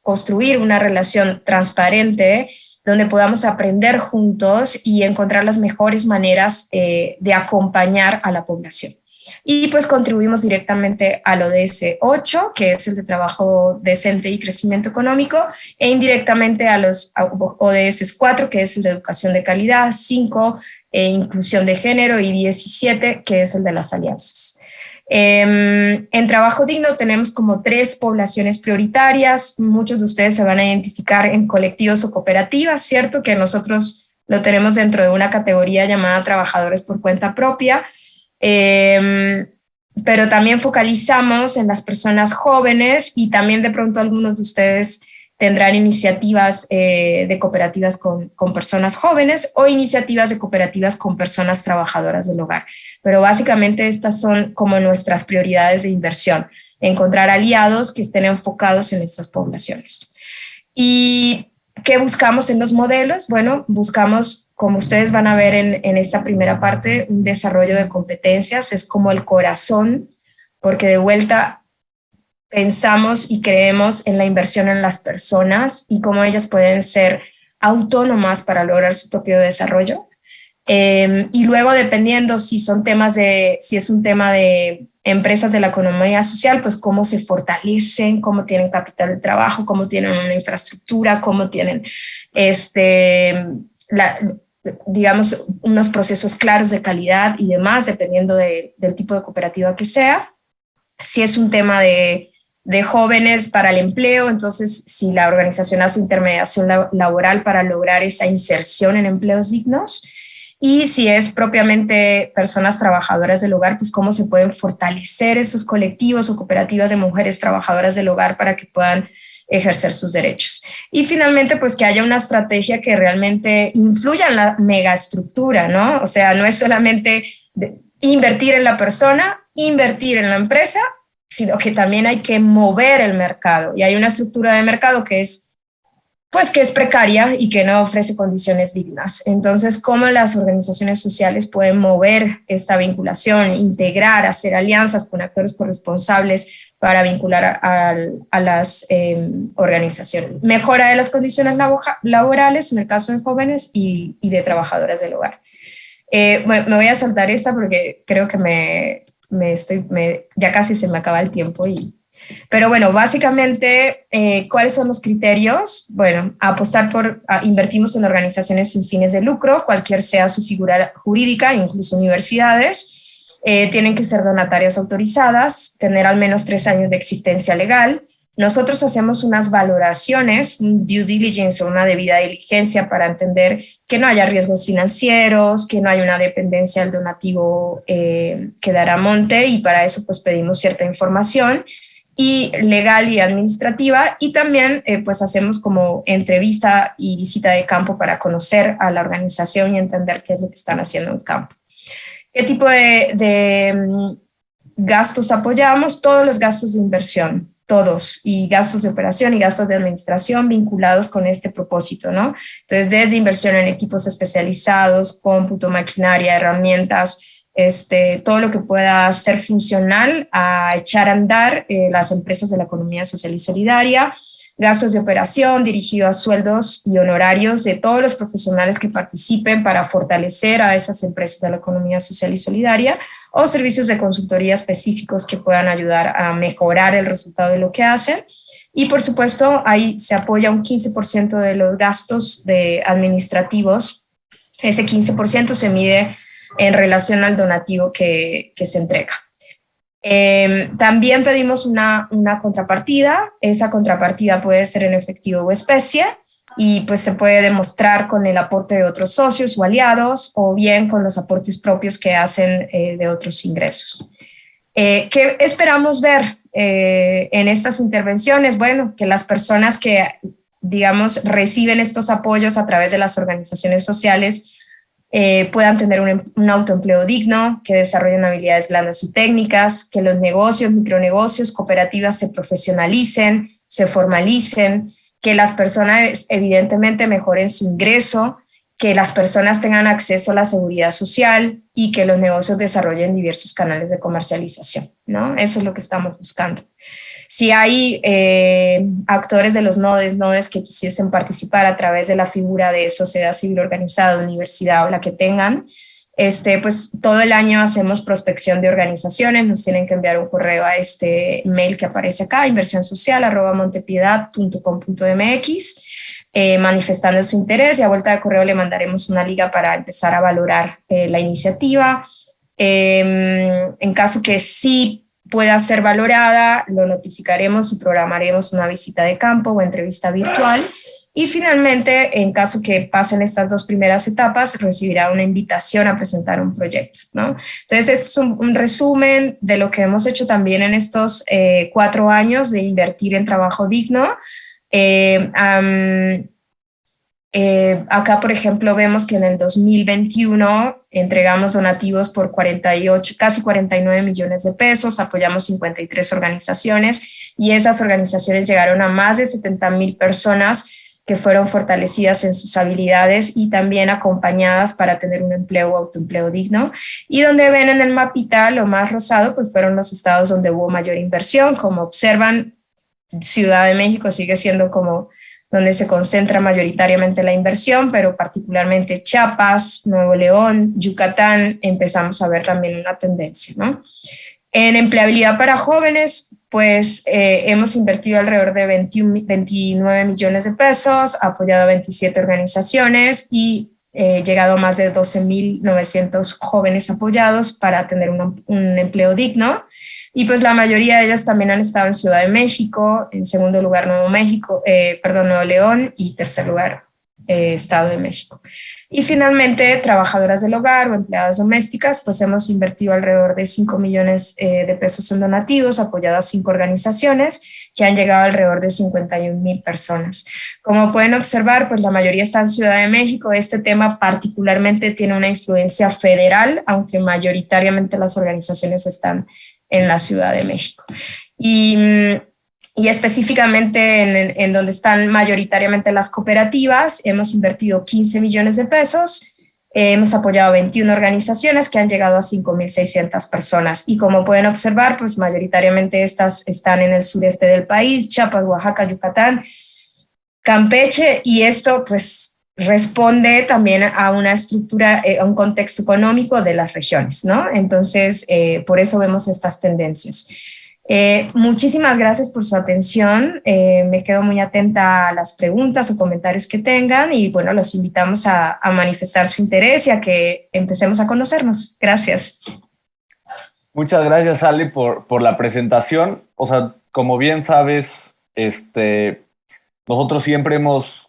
construir una relación transparente donde podamos aprender juntos y encontrar las mejores maneras de acompañar a la población. Y pues contribuimos directamente al ODS 8, que es el de trabajo decente y crecimiento económico, e indirectamente a los ODS 4, que es el de educación de calidad, 5, inclusión de género, y 17, que es el de las alianzas. En trabajo digno tenemos como 3 poblaciones prioritarias. Muchos de ustedes se van a identificar en colectivos o cooperativas, ¿cierto? Que nosotros lo tenemos dentro de una categoría llamada trabajadores por cuenta propia. Pero también focalizamos en las personas jóvenes y también de pronto algunos de ustedes tendrán iniciativas de cooperativas con personas jóvenes o iniciativas de cooperativas con personas trabajadoras del hogar. Pero básicamente estas son como nuestras prioridades de inversión, encontrar aliados que estén enfocados en estas poblaciones. ¿Y qué buscamos en los modelos? Bueno, buscamos, como ustedes van a ver en esta primera parte, un desarrollo de competencias, es como el corazón, porque de vuelta pensamos y creemos en la inversión en las personas y cómo ellas pueden ser autónomas para lograr su propio desarrollo. Y luego, dependiendo si es un tema de empresas de la economía social, pues cómo se fortalecen, cómo tienen capital de trabajo, cómo tienen una infraestructura, cómo tienen digamos, unos procesos claros de calidad y demás, dependiendo del tipo de cooperativa que sea. Si es un tema de jóvenes para el empleo, entonces si la organización hace intermediación laboral para lograr esa inserción en empleos dignos. Y si es propiamente personas trabajadoras del hogar, pues cómo se pueden fortalecer esos colectivos o cooperativas de mujeres trabajadoras del hogar para que puedan ejercer sus derechos. Y finalmente, pues que haya una estrategia que realmente influya en la megaestructura, ¿no? O sea, no es solamente invertir en la persona, invertir en la empresa, sino que también hay que mover el mercado. Y hay una estructura de mercado que es precaria y que no ofrece condiciones dignas. Entonces, ¿cómo las organizaciones sociales pueden mover esta vinculación, integrar, hacer alianzas con actores corresponsables para vincular a las organizaciones? Mejora de las condiciones laborales, en el caso de jóvenes y de trabajadoras del hogar. Me voy a saltar esta porque creo que ya casi se me acaba el tiempo pero bueno, básicamente, ¿cuáles son los criterios? Bueno, invertimos en organizaciones sin fines de lucro, cualquier sea su figura jurídica, incluso universidades. Tienen que ser donatarias autorizadas, tener al menos 3 años de existencia legal. Nosotros hacemos unas valoraciones, un due diligence o una debida diligencia para entender que no haya riesgos financieros, que no haya una dependencia del donativo que dará monte, y para eso pues pedimos cierta información y legal y administrativa, y también pues hacemos como entrevista y visita de campo para conocer a la organización y entender qué es lo que están haciendo en campo. ¿Qué tipo de gastos apoyamos? Todos los gastos de inversión, todos, y gastos de operación y gastos de administración vinculados con este propósito, ¿no? Entonces, desde inversión en equipos especializados, cómputo, maquinaria, herramientas, todo lo que pueda ser funcional a echar a andar las empresas de la economía social y solidaria, gastos de operación dirigidos a sueldos y honorarios de todos los profesionales que participen para fortalecer a esas empresas de la economía social y solidaria, o servicios de consultoría específicos que puedan ayudar a mejorar el resultado de lo que hacen. Y por supuesto, ahí se apoya un 15% de los gastos administrativos. Ese 15% se mide en relación al donativo que se entrega. También pedimos una contrapartida. Esa contrapartida puede ser en efectivo o especie, y pues se puede demostrar con el aporte de otros socios o aliados, o bien con los aportes propios que hacen de otros ingresos. ¿Qué esperamos ver en estas intervenciones? Bueno, que las personas que, digamos, reciben estos apoyos a través de las organizaciones sociales puedan tener un autoempleo digno, que desarrollen habilidades blandas y técnicas, que los negocios, micronegocios, cooperativas se profesionalicen, se formalicen, que las personas evidentemente mejoren su ingreso, que las personas tengan acceso a la seguridad social y que los negocios desarrollen diversos canales de comercialización, ¿no? Eso es lo que estamos buscando. Si hay actores de los nodes que quisiesen participar a través de la figura de sociedad civil organizada, universidad o la que tengan, pues todo el año hacemos prospección de organizaciones. Nos tienen que enviar un correo a este mail que aparece acá, inversionsocial@montepiedad.com.mx, manifestando su interés, y a vuelta de correo le mandaremos una liga para empezar a valorar la iniciativa. En caso que sí pueda ser valorada, lo notificaremos y programaremos una visita de campo o entrevista virtual. Y finalmente, en caso que pasen estas 2 primeras etapas, recibirá una invitación a presentar un proyecto, ¿no? Entonces, este es un resumen de lo que hemos hecho también en estos 4 años de invertir en trabajo digno. Acá, por ejemplo, vemos que en el 2021 entregamos donativos por casi 49 millones de pesos, apoyamos 53 organizaciones, y esas organizaciones llegaron a más de 70,000 personas que fueron fortalecidas en sus habilidades y también acompañadas para tener un empleo o autoempleo digno. Y donde ven en el mapita lo más rosado, pues fueron los estados donde hubo mayor inversión. Como observan, Ciudad de México sigue siendo como donde se concentra mayoritariamente la inversión, pero particularmente Chiapas, Nuevo León, Yucatán, empezamos a ver también una tendencia, ¿no? En empleabilidad para jóvenes, pues hemos invertido alrededor de 29 millones de pesos, apoyado a 27 organizaciones, y llegado a más de 12.900 jóvenes apoyados para tener un empleo digno. Y pues la mayoría de ellas también han estado en Ciudad de México, en segundo lugar Nuevo León y tercer lugar Estado de México. Y finalmente, trabajadoras del hogar o empleadas domésticas, pues hemos invertido alrededor de 5 millones de pesos en donativos, apoyadas 5 organizaciones que han llegado a alrededor de 51,000 personas. Como pueden observar, pues la mayoría está en Ciudad de México. Este tema particularmente tiene una influencia federal, aunque mayoritariamente las organizaciones están en la Ciudad de México. Y específicamente en donde están mayoritariamente las cooperativas, hemos invertido 15 millones de pesos, hemos apoyado 21 organizaciones que han llegado a 5.600 personas. Y como pueden observar, pues mayoritariamente estas están en el sureste del país, Chiapas, Oaxaca, Yucatán, Campeche, y esto pues responde también a una estructura, a un contexto económico de las regiones, ¿no? Entonces, por eso vemos estas tendencias. Muchísimas gracias por su atención. Me quedo muy atenta a las preguntas o comentarios que tengan y bueno, los invitamos a manifestar su interés y a que empecemos a conocernos. Gracias. Muchas gracias, Ali, por la presentación. O sea, como bien sabes, nosotros siempre hemos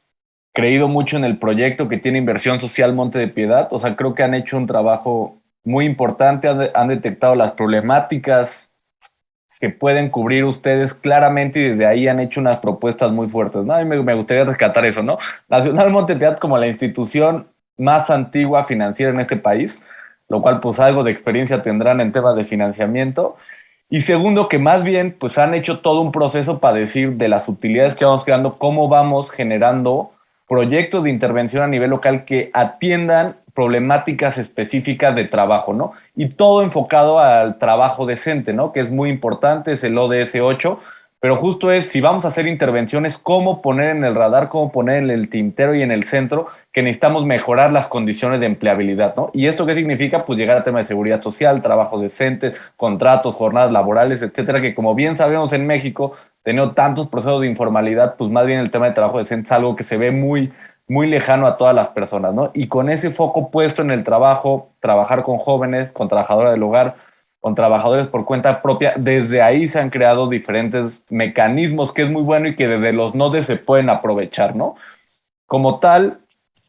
creído mucho en el proyecto que tiene Inversión Social Monte de Piedad. O sea, creo que han hecho un trabajo muy importante, han detectado las problemáticas que pueden cubrir ustedes claramente y desde ahí han hecho unas propuestas muy fuertes, ¿no? A mí me gustaría rescatar eso, ¿no? Nacional Monte de Piedad como la institución más antigua financiera en este país, lo cual pues algo de experiencia tendrán en temas de financiamiento. Y segundo, que más bien pues han hecho todo un proceso para decir de las utilidades que vamos creando, cómo vamos generando proyectos de intervención a nivel local que atiendan problemáticas específicas de trabajo, ¿no? Y todo enfocado al trabajo decente, ¿no? Que es muy importante, es el ODS 8, pero justo es, si vamos a hacer intervenciones, cómo poner en el radar, cómo poner en el tintero y en el centro que necesitamos mejorar las condiciones de empleabilidad, ¿no? ¿Y esto qué significa? Pues llegar a temas de seguridad social, trabajo decente, contratos, jornadas laborales, etcétera, que como bien sabemos en México, teniendo tantos procesos de informalidad, pues más bien el tema de trabajo decente es algo que se ve muy lejano a todas las personas, ¿no? Y con ese foco puesto en el trabajo, trabajar con jóvenes, con trabajadoras del hogar, con trabajadores por cuenta propia, desde ahí se han creado diferentes mecanismos que es muy bueno y que desde los nodes se pueden aprovechar, ¿no? Como tal,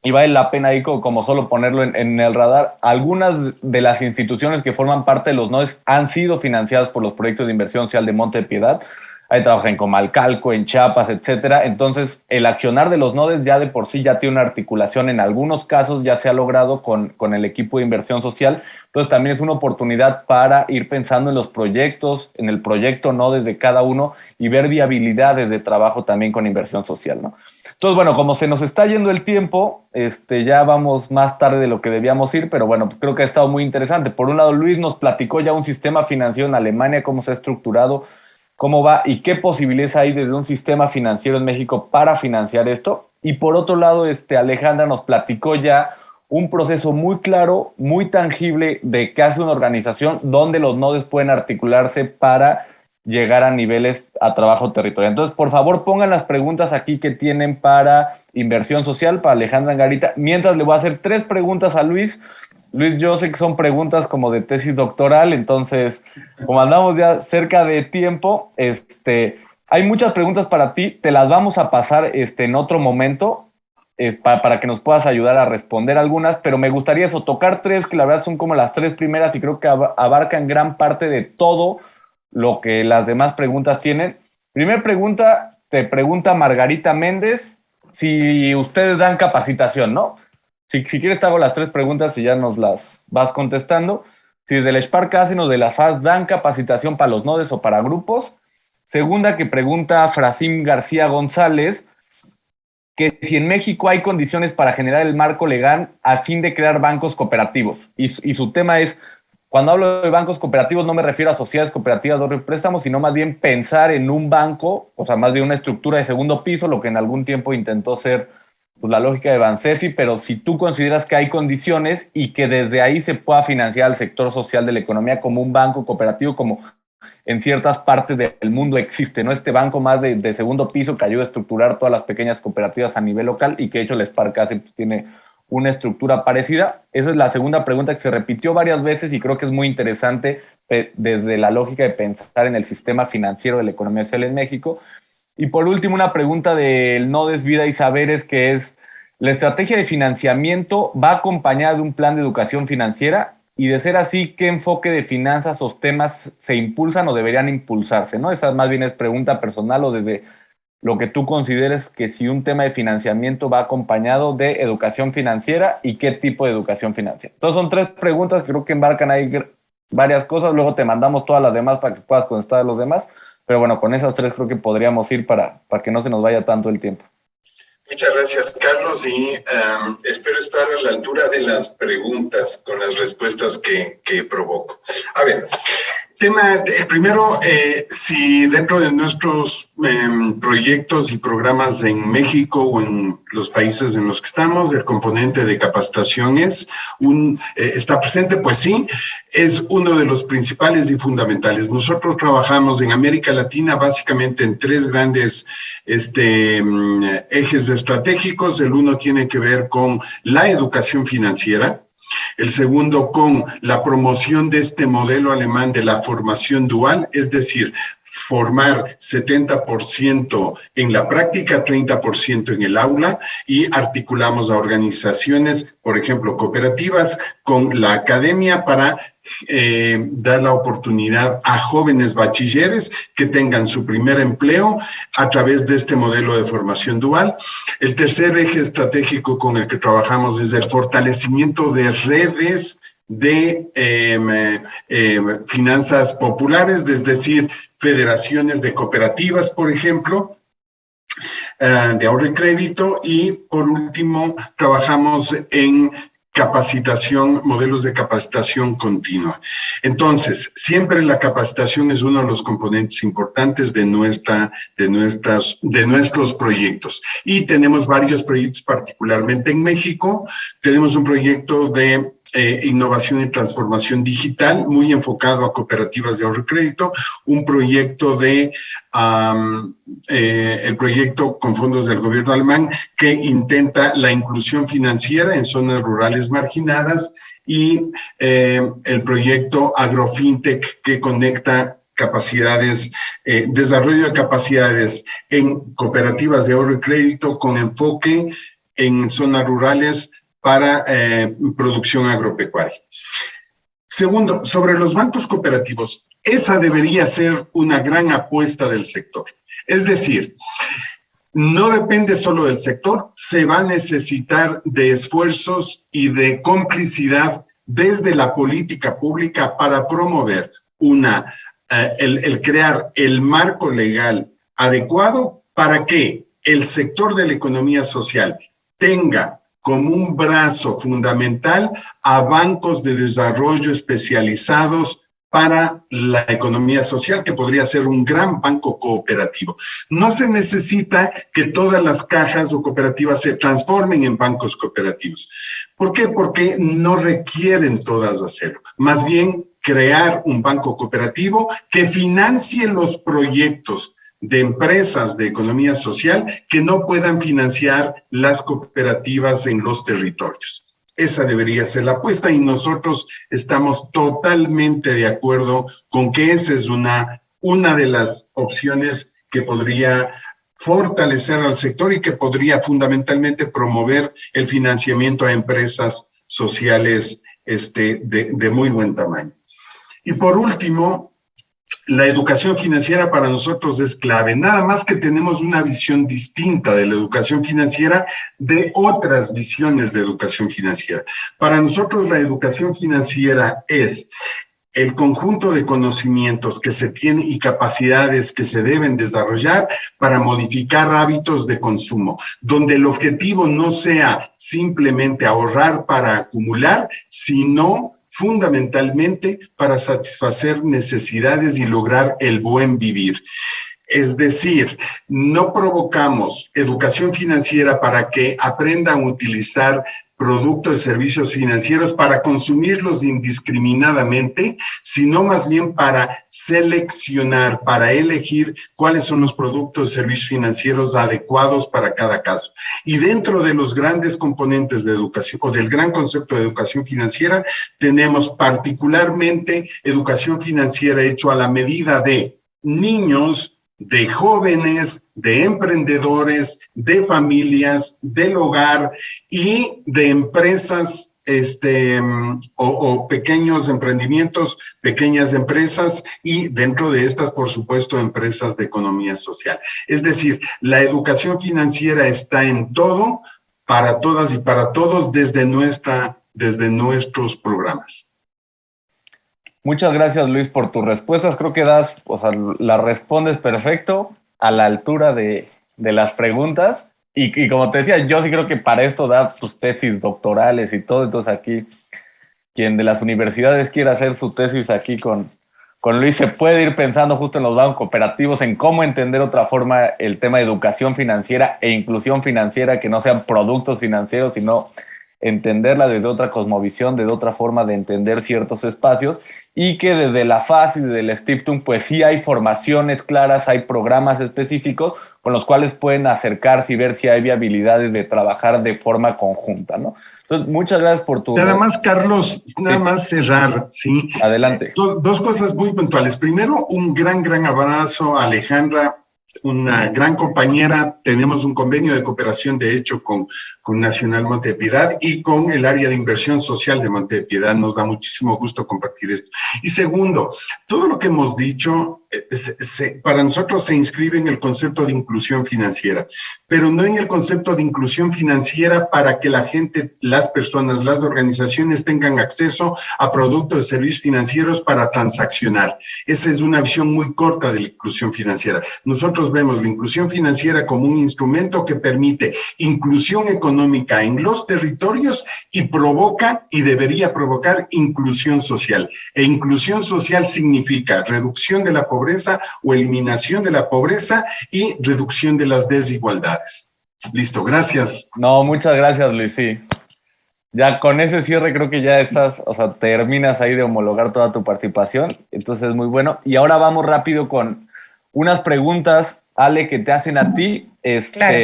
y vale la pena ahí como solo ponerlo en el radar, algunas de las instituciones que forman parte de los nodes han sido financiadas por los proyectos de inversión social de Monte de Piedad. Hay trabajos en Comalcalco, en Chiapas, etcétera. Entonces, el accionar de los nodes ya de por sí ya tiene una articulación. En algunos casos ya se ha logrado con el equipo de inversión social. Entonces, también es una oportunidad para ir pensando en los proyectos, en el proyecto nodes de cada uno y ver viabilidades de trabajo también con inversión social, ¿no? Entonces, bueno, como se nos está yendo el tiempo, ya vamos más tarde de lo que debíamos ir, pero bueno, creo que ha estado muy interesante. Por un lado, Luis nos platicó ya un sistema financiero en Alemania, cómo se ha estructurado, cómo va y qué posibilidades hay desde un sistema financiero en México para financiar esto. Y por otro lado, Alejandra nos platicó ya un proceso muy claro, muy tangible de qué hace una organización, donde los nodos pueden articularse para llegar a niveles a trabajo territorial. Entonces, por favor, pongan las preguntas aquí que tienen para inversión social, para Alejandra Angarita. Mientras le voy a hacer 3 preguntas a Luis. Luis, yo sé que son preguntas como de tesis doctoral, entonces, como andamos ya cerca de tiempo, hay muchas preguntas para ti, te las vamos a pasar en otro momento para que nos puedas ayudar a responder algunas, pero me gustaría eso, tocar 3, que la verdad son como las 3 primeras y creo que abarcan gran parte de todo lo que las demás preguntas tienen. Primera pregunta, te pregunta Margarita Méndez si ustedes dan capacitación, ¿no? Si quieres te hago las 3 preguntas y ya nos las vas contestando. Si desde el Spark hacen o de la FAS dan capacitación para los nodes o para grupos. Segunda que pregunta Frasim García González, que si en México hay condiciones para generar el marco legal a fin de crear bancos cooperativos. Y su tema es, cuando hablo de bancos cooperativos no me refiero a sociedades cooperativas de préstamos, sino más bien pensar en un banco, o sea, más bien una estructura de segundo piso, lo que en algún tiempo intentó ser pues, la lógica de Bansefi, pero si tú consideras que hay condiciones y que desde ahí se pueda financiar al sector social de la economía como un banco cooperativo, como en ciertas partes del mundo existe, ¿no? Este banco más de segundo piso que ayuda a estructurar todas las pequeñas cooperativas a nivel local y que de hecho el Spark pues, tiene una estructura parecida? Esa es la segunda pregunta que se repitió varias veces y creo que es muy interesante desde la lógica de pensar en el sistema financiero de la economía social en México. Y por último, una pregunta del Nodes Vida y Saberes, que es, ¿la estrategia de financiamiento va acompañada de un plan de educación financiera? Y de ser así, ¿qué enfoque de finanzas o temas se impulsan o deberían impulsarse? ¿No? Esa más bien es pregunta personal o desde lo que tú consideres que si un tema de financiamiento va acompañado de educación financiera y qué tipo de educación financiera. Entonces son 3 preguntas que creo que embarcan ahí varias cosas, luego te mandamos todas las demás para que puedas contestar a los demás, pero bueno, con esas 3 creo que podríamos ir para que no se nos vaya tanto el tiempo. Muchas gracias, Carlos, y espero estar a la altura de las preguntas con las respuestas que provoco. A ver, primero, si dentro de nuestros proyectos y programas en México o en los países en los que estamos, el componente de capacitación está presente, pues sí, es uno de los principales y fundamentales. Nosotros trabajamos en América Latina básicamente en 3 grandes ejes estratégicos. El uno tiene que ver con la educación financiera, el segundo con la promoción de este modelo alemán de la formación dual, es decir, formar 70% en la práctica, 30% en el aula, y articulamos a organizaciones, por ejemplo, cooperativas, con la academia para dar la oportunidad a jóvenes bachilleres que tengan su primer empleo a través de este modelo de formación dual. El tercer eje estratégico con el que trabajamos es el fortalecimiento de redes de finanzas populares, es decir, federaciones de cooperativas, por ejemplo, de ahorro y crédito. Y por último, trabajamos en capacitación, modelos de capacitación continua. Entonces, siempre la capacitación es uno de los componentes importantes de nuestros proyectos. Y tenemos varios proyectos, particularmente en México. Tenemos un proyecto de innovación y transformación digital, muy enfocado a cooperativas de ahorro y crédito, un proyecto el proyecto con fondos del gobierno alemán que intenta la inclusión financiera en zonas rurales marginadas, y el proyecto AgroFintech que conecta capacidades, desarrollo de capacidades en cooperativas de ahorro y crédito con enfoque en zonas rurales para producción agropecuaria. Segundo, sobre los bancos cooperativos, esa debería ser una gran apuesta del sector. Es decir, no depende solo del sector, se va a necesitar de esfuerzos y de complicidad desde la política pública para promover el crear el marco legal adecuado para que el sector de la economía social tenga como un brazo fundamental a bancos de desarrollo especializados para la economía social, que podría ser un gran banco cooperativo. No se necesita que todas las cajas o cooperativas se transformen en bancos cooperativos. ¿Por qué? Porque no requieren todas hacerlo. Más bien, crear un banco cooperativo que financie los proyectos de empresas de economía social que no puedan financiar las cooperativas en los territorios. Esa debería ser la apuesta, y nosotros estamos totalmente de acuerdo con que esa es una de las opciones que podría fortalecer al sector y que podría fundamentalmente promover el financiamiento a empresas sociales de muy buen tamaño. Y por último, la educación financiera para nosotros es clave, nada más que tenemos una visión distinta de la educación financiera de otras visiones de educación financiera. Para nosotros la educación financiera es el conjunto de conocimientos que se tienen y capacidades que se deben desarrollar para modificar hábitos de consumo, donde el objetivo no sea simplemente ahorrar para acumular, sino fundamentalmente para satisfacer necesidades y lograr el buen vivir. Es decir, no provocamos educación financiera para que aprendan a utilizar productos y servicios financieros para consumirlos indiscriminadamente, sino más bien para seleccionar, para elegir cuáles son los productos y servicios financieros adecuados para cada caso. Y dentro de los grandes componentes de educación, o del gran concepto de educación financiera, tenemos particularmente educación financiera hecho a la medida de niños, de jóvenes, de emprendedores, de familias, del hogar y de empresas o pequeños emprendimientos, pequeñas empresas y dentro de estas, por supuesto, empresas de economía social. Es decir, la educación financiera está en todo, para todas y para todos desde nuestros programas. Muchas gracias, Luis, por tus respuestas. Creo que la respondes perfecto, a la altura de las preguntas. Y como te decía, yo sí creo que para esto da tus tesis doctorales y todo. Entonces aquí, quien de las universidades quiera hacer su tesis aquí con Luis, se puede ir pensando justo en los bancos cooperativos, en cómo entender otra forma el tema de educación financiera e inclusión financiera, que no sean productos financieros, sino entenderla desde otra cosmovisión, desde otra forma de entender ciertos espacios, y que desde la FAS y desde el Stiftung, pues sí hay formaciones claras, hay programas específicos con los cuales pueden acercarse y ver si hay viabilidades de trabajar de forma conjunta, ¿no? Entonces, muchas gracias por tu... Nada más, Carlos, nada más cerrar, ¿sí? Adelante. Dos cosas muy puntuales. Primero, un gran abrazo a Alejandra, una gran compañera. Tenemos un convenio de cooperación, de hecho, con Nacional Monte de Piedad y con el área de inversión social de Monte de Piedad. Nos da muchísimo gusto compartir esto. Y segundo, todo lo que hemos dicho para nosotros se inscribe en el concepto de inclusión financiera, pero no en el concepto de inclusión financiera para que la gente, las personas, las organizaciones tengan acceso a productos y servicios financieros para transaccionar. Esa es una visión muy corta de la inclusión financiera. Nosotros vemos la inclusión financiera como un instrumento que permite inclusión económica en los territorios y provoca y debería provocar inclusión social. E inclusión social significa reducción de la pobreza o eliminación de la pobreza y reducción de las desigualdades. Listo, gracias. No, muchas gracias, Luis, sí. Ya con ese cierre creo que ya estás, terminas ahí de homologar toda tu participación, entonces es muy bueno. Y ahora vamos rápido con unas preguntas, Ale, que te hacen a ti. Claro.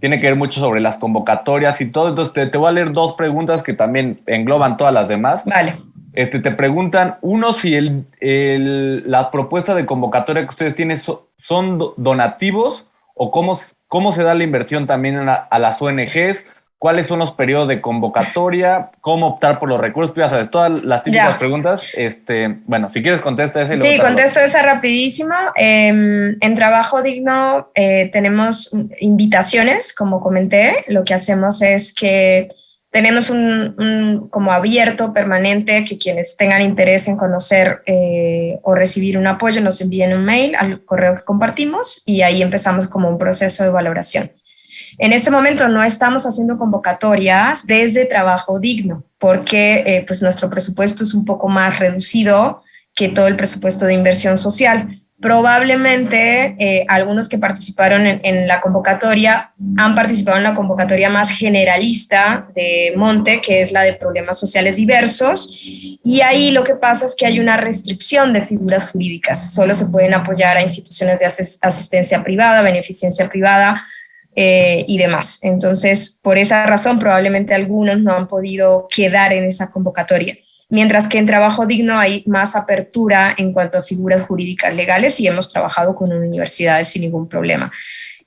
Tiene que ver mucho sobre las convocatorias y todo, entonces te voy a leer dos preguntas que también engloban todas las demás. Vale. Te preguntan, uno, si la propuesta de convocatoria que ustedes tienen son donativos o cómo se da la inversión también a las ONGs, cuáles son los periodos de convocatoria, cómo optar por los recursos, ya sabes, todas las típicas preguntas. Bueno, si quieres contesta ese. Sí, contesto esa rapidísimo. En Trabajo Digno tenemos invitaciones, como comenté. Lo que hacemos es que tenemos un como abierto permanente, que quienes tengan interés en conocer o recibir un apoyo nos envíen un mail al correo que compartimos y ahí empezamos como un proceso de valoración. En este momento no estamos haciendo convocatorias desde Trabajo Digno porque pues nuestro presupuesto es un poco más reducido que todo el presupuesto de inversión social. Probablemente algunos que participaron en la convocatoria han participado en la convocatoria más generalista de Monte, que es la de problemas sociales diversos, y ahí lo que pasa es que hay una restricción de figuras jurídicas. Solo se pueden apoyar a instituciones de asistencia privada, beneficencia privada y demás. Entonces, por esa razón, probablemente algunos no han podido quedar en esa convocatoria. Mientras que en Trabajo Digno hay más apertura en cuanto a figuras jurídicas legales y hemos trabajado con universidades sin ningún problema.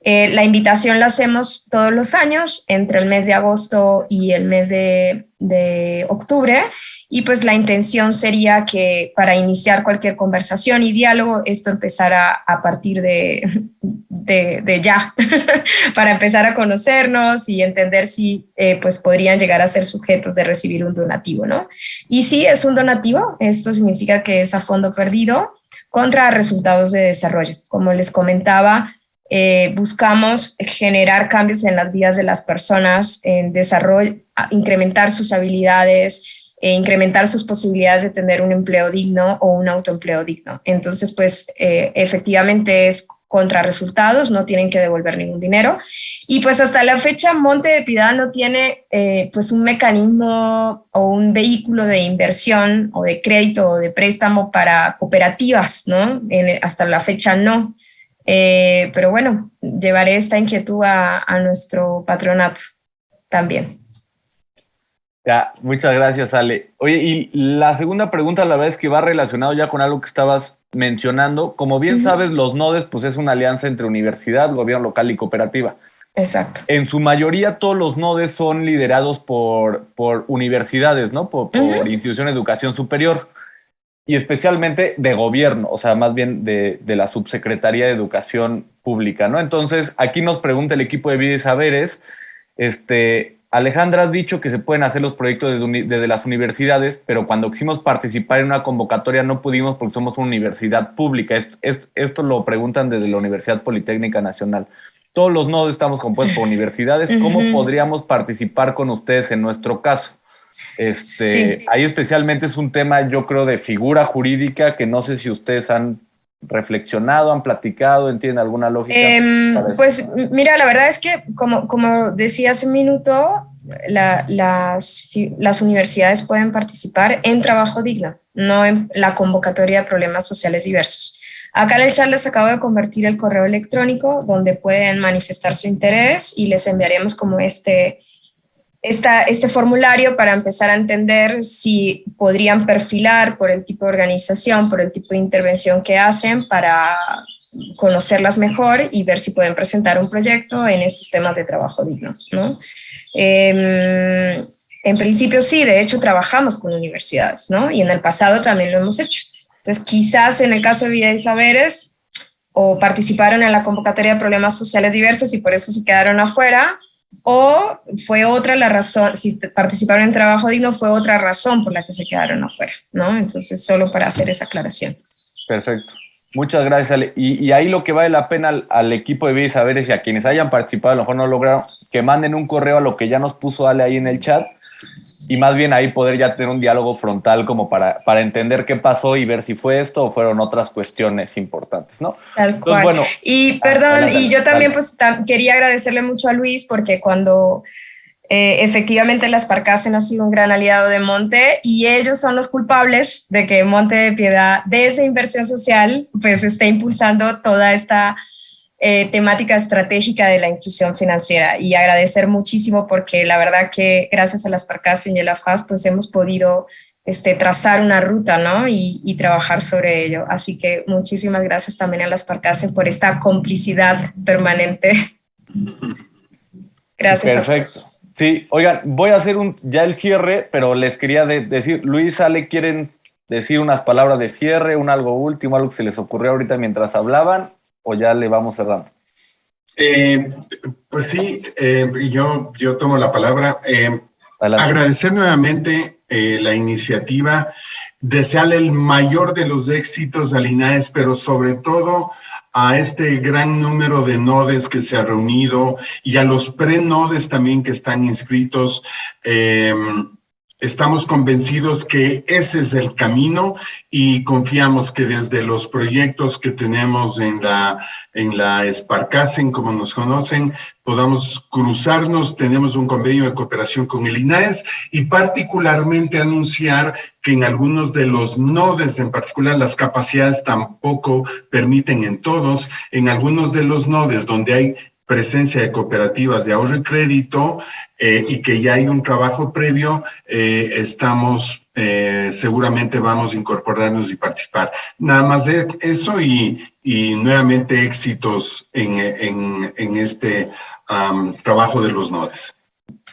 La invitación la hacemos todos los años entre el mes de agosto y el mes de octubre, y pues la intención sería que para iniciar cualquier conversación y diálogo esto empezara a partir de ya, para empezar a conocernos y entender si pues podrían llegar a ser sujetos de recibir un donativo, ¿no? Y si es un donativo, esto significa que es a fondo perdido contra resultados de desarrollo. Como les comentaba, buscamos generar cambios en las vidas de las personas, en desarrollo, incrementar sus habilidades, incrementar sus posibilidades de tener un empleo digno o un autoempleo digno. Entonces, pues, efectivamente es contra resultados, no tienen que devolver ningún dinero. Y pues hasta la fecha Monte de Piedad no tiene pues un mecanismo o un vehículo de inversión o de crédito o de préstamo para cooperativas, ¿no? Hasta la fecha no. Pero bueno, llevaré esta inquietud a nuestro patronato también. Ya, muchas gracias, Ale. Oye, y la segunda pregunta, la verdad es que va relacionado ya con algo que estabas mencionando. Como bien sabes, los NODES, pues es una alianza entre universidad, gobierno local y cooperativa. Exacto. En su mayoría, todos los NODES son liderados por universidades, ¿no? Por instituciones de educación superior y especialmente de gobierno, o sea, más bien de la Subsecretaría de Educación Pública, ¿no? Entonces, aquí nos pregunta el equipo de Vida y Saberes, Alejandra, has dicho que se pueden hacer los proyectos desde las universidades, pero cuando quisimos participar en una convocatoria no pudimos porque somos una universidad pública. Esto lo preguntan desde la Universidad Politécnica Nacional. Todos los nodos estamos compuestos por universidades. ¿Cómo podríamos participar con ustedes en nuestro caso? Sí. Ahí especialmente es un tema, yo creo, de figura jurídica que no sé si ustedes han reflexionado, han platicado, entienden alguna lógica. Pues mira, la verdad es que como decía hace un minuto, las universidades pueden participar en trabajo digno, no en la convocatoria de problemas sociales diversos. Acá en el chat les acabo de convertir el correo electrónico donde pueden manifestar su interés y les enviaremos como este formulario para empezar a entender si podrían perfilar por el tipo de organización, por el tipo de intervención que hacen para conocerlas mejor y ver si pueden presentar un proyecto en estos temas de trabajo digno, ¿no? En principio sí, de hecho trabajamos con universidades, ¿no? Y en el pasado también lo hemos hecho. Entonces quizás en el caso de Vida y Saberes o participaron en la convocatoria de problemas sociales diversos y por eso se quedaron afuera, o fue otra la razón, si participaron en trabajo digno, fue otra razón por la que se quedaron afuera, ¿no? Entonces, solo para hacer esa aclaración. Perfecto. Muchas gracias, Ale. Y ahí lo que vale la pena al equipo de Vida y Saberes y a quienes hayan participado, a lo mejor no lograron, que manden un correo a lo que ya nos puso Ale ahí en el chat y más bien ahí poder ya tener un diálogo frontal como para entender qué pasó y ver si fue esto o fueron otras cuestiones importantes, ¿no? Tal cual. Entonces, bueno, y perdón, adelante, y yo también pues quería agradecerle mucho a Luis porque cuando efectivamente las Parcasen ha sido un gran aliado de Monte y ellos son los culpables de que Monte de Piedad desde Inversión Social pues esté impulsando toda esta temática estratégica de la inclusión financiera y agradecer muchísimo porque la verdad que gracias a las Parcasen y a la FAS pues hemos podido trazar una ruta, ¿no? Y trabajar sobre ello. Así que muchísimas gracias también a las Parcasen por esta complicidad permanente. Gracias. Perfecto. Sí, oigan, voy a hacer ya el cierre, pero les quería decir, Luis, Ale, ¿quieren decir unas palabras de cierre, algo último, algo que se les ocurrió ahorita mientras hablaban? ¿O ya le vamos cerrando? Pues sí, yo tomo la palabra. Agradecer nuevamente la iniciativa, desearle el mayor de los éxitos al INAES, pero sobre todo a este gran número de nodes que se ha reunido y a los pre-nodes también que están inscritos. Estamos convencidos que ese es el camino y confiamos que desde los proyectos que tenemos en la Sparcasen, como nos conocen, podamos cruzarnos. Tenemos un convenio de cooperación con el INAES y particularmente anunciar que en algunos de los nodes, en particular las capacidades tampoco permiten en todos, en algunos de los nodes donde hay presencia de cooperativas de ahorro y crédito y que ya hay un trabajo previo, seguramente vamos a incorporarnos y participar. Nada más de eso y nuevamente éxitos en este trabajo de los nodes.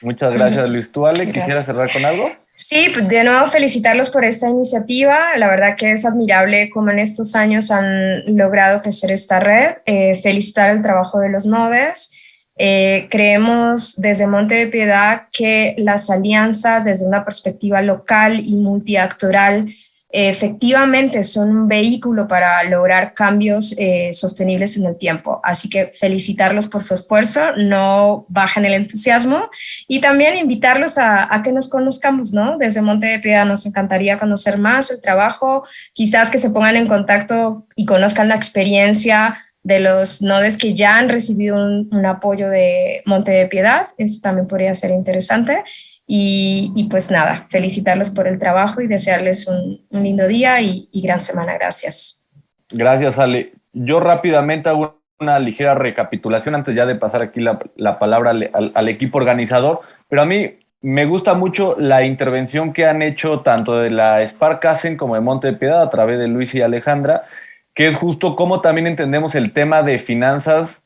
Muchas gracias, Luis. ¿Tú, Ale, quisieras cerrar con algo? Sí, pues de nuevo felicitarlos por esta iniciativa. La verdad que es admirable cómo en estos años han logrado crecer esta red. Felicitar el trabajo de los nodes. Creemos desde Monte de Piedad que las alianzas desde una perspectiva local y multiactoral efectivamente son un vehículo para lograr cambios sostenibles en el tiempo. Así que felicitarlos por su esfuerzo, no bajen el entusiasmo y también invitarlos a que nos conozcamos, ¿no? Desde Monte de Piedad nos encantaría conocer más el trabajo, quizás que se pongan en contacto y conozcan la experiencia de los nodes que ya han recibido un apoyo de Monte de Piedad. Eso también podría ser interesante. Y pues nada, felicitarlos por el trabajo y desearles un lindo día y gran semana. Gracias. Gracias, Ale. Yo rápidamente hago una ligera recapitulación antes ya de pasar aquí la palabra al equipo organizador, pero a mí me gusta mucho la intervención que han hecho tanto de la Sparkassen como de Monte de Piedad a través de Luis y Alejandra, que es justo cómo también entendemos el tema de finanzas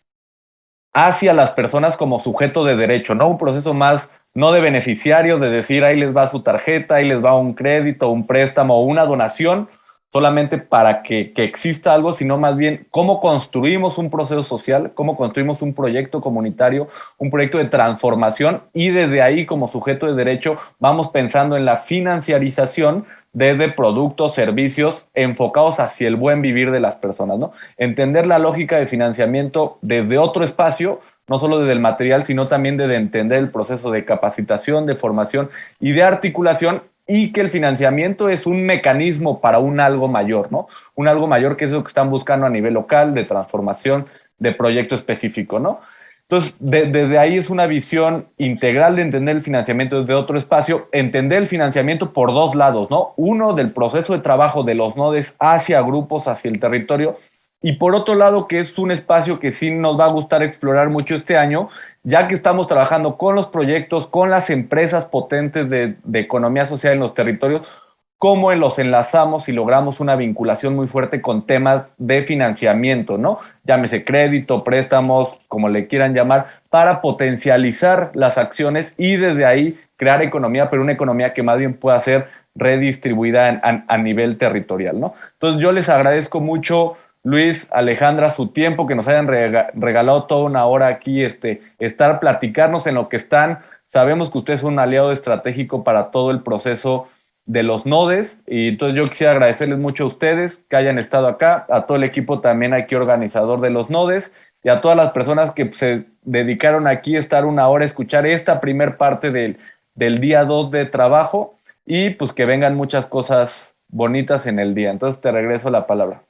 hacia las personas como sujeto de derecho, ¿no? Un proceso más no de beneficiario, de decir ahí les va su tarjeta, ahí les va un crédito, un préstamo o una donación, solamente para que exista algo, sino más bien cómo construimos un proceso social, cómo construimos un proyecto comunitario, un proyecto de transformación y desde ahí como sujeto de derecho vamos pensando en la financiarización desde productos, servicios enfocados hacia el buen vivir de las personas, ¿no? Entender la lógica de financiamiento desde otro espacio, no solo desde el material, sino también desde entender el proceso de capacitación, de formación y de articulación, y que el financiamiento es un mecanismo para un algo mayor, ¿no? Un algo mayor que es lo que están buscando a nivel local, de transformación, de proyecto específico, ¿no? Entonces, desde ahí es una visión integral de entender el financiamiento desde otro espacio, entender el financiamiento por dos lados, ¿no? Uno, del proceso de trabajo de los nodes hacia grupos, hacia el territorio, y por otro lado, que es un espacio que sí nos va a gustar explorar mucho este año, ya que estamos trabajando con los proyectos, con las empresas potentes de economía social en los territorios, cómo los enlazamos y logramos una vinculación muy fuerte con temas de financiamiento, ¿no? Llámese crédito, préstamos, como le quieran llamar, para potencializar las acciones y desde ahí crear economía, pero una economía que más bien pueda ser redistribuida a nivel territorial, ¿no? Entonces yo les agradezco mucho, Luis, Alejandra, su tiempo, que nos hayan regalado toda una hora aquí, estar platicarnos en lo que están. Sabemos que usted es un aliado estratégico para todo el proceso de los nodes, y entonces yo quisiera agradecerles mucho a ustedes que hayan estado acá, a todo el equipo también aquí organizador de los nodes, y a todas las personas que se dedicaron aquí a estar una hora a escuchar esta primer parte del día 2 de trabajo, y pues que vengan muchas cosas bonitas en el día. Entonces te regreso la palabra.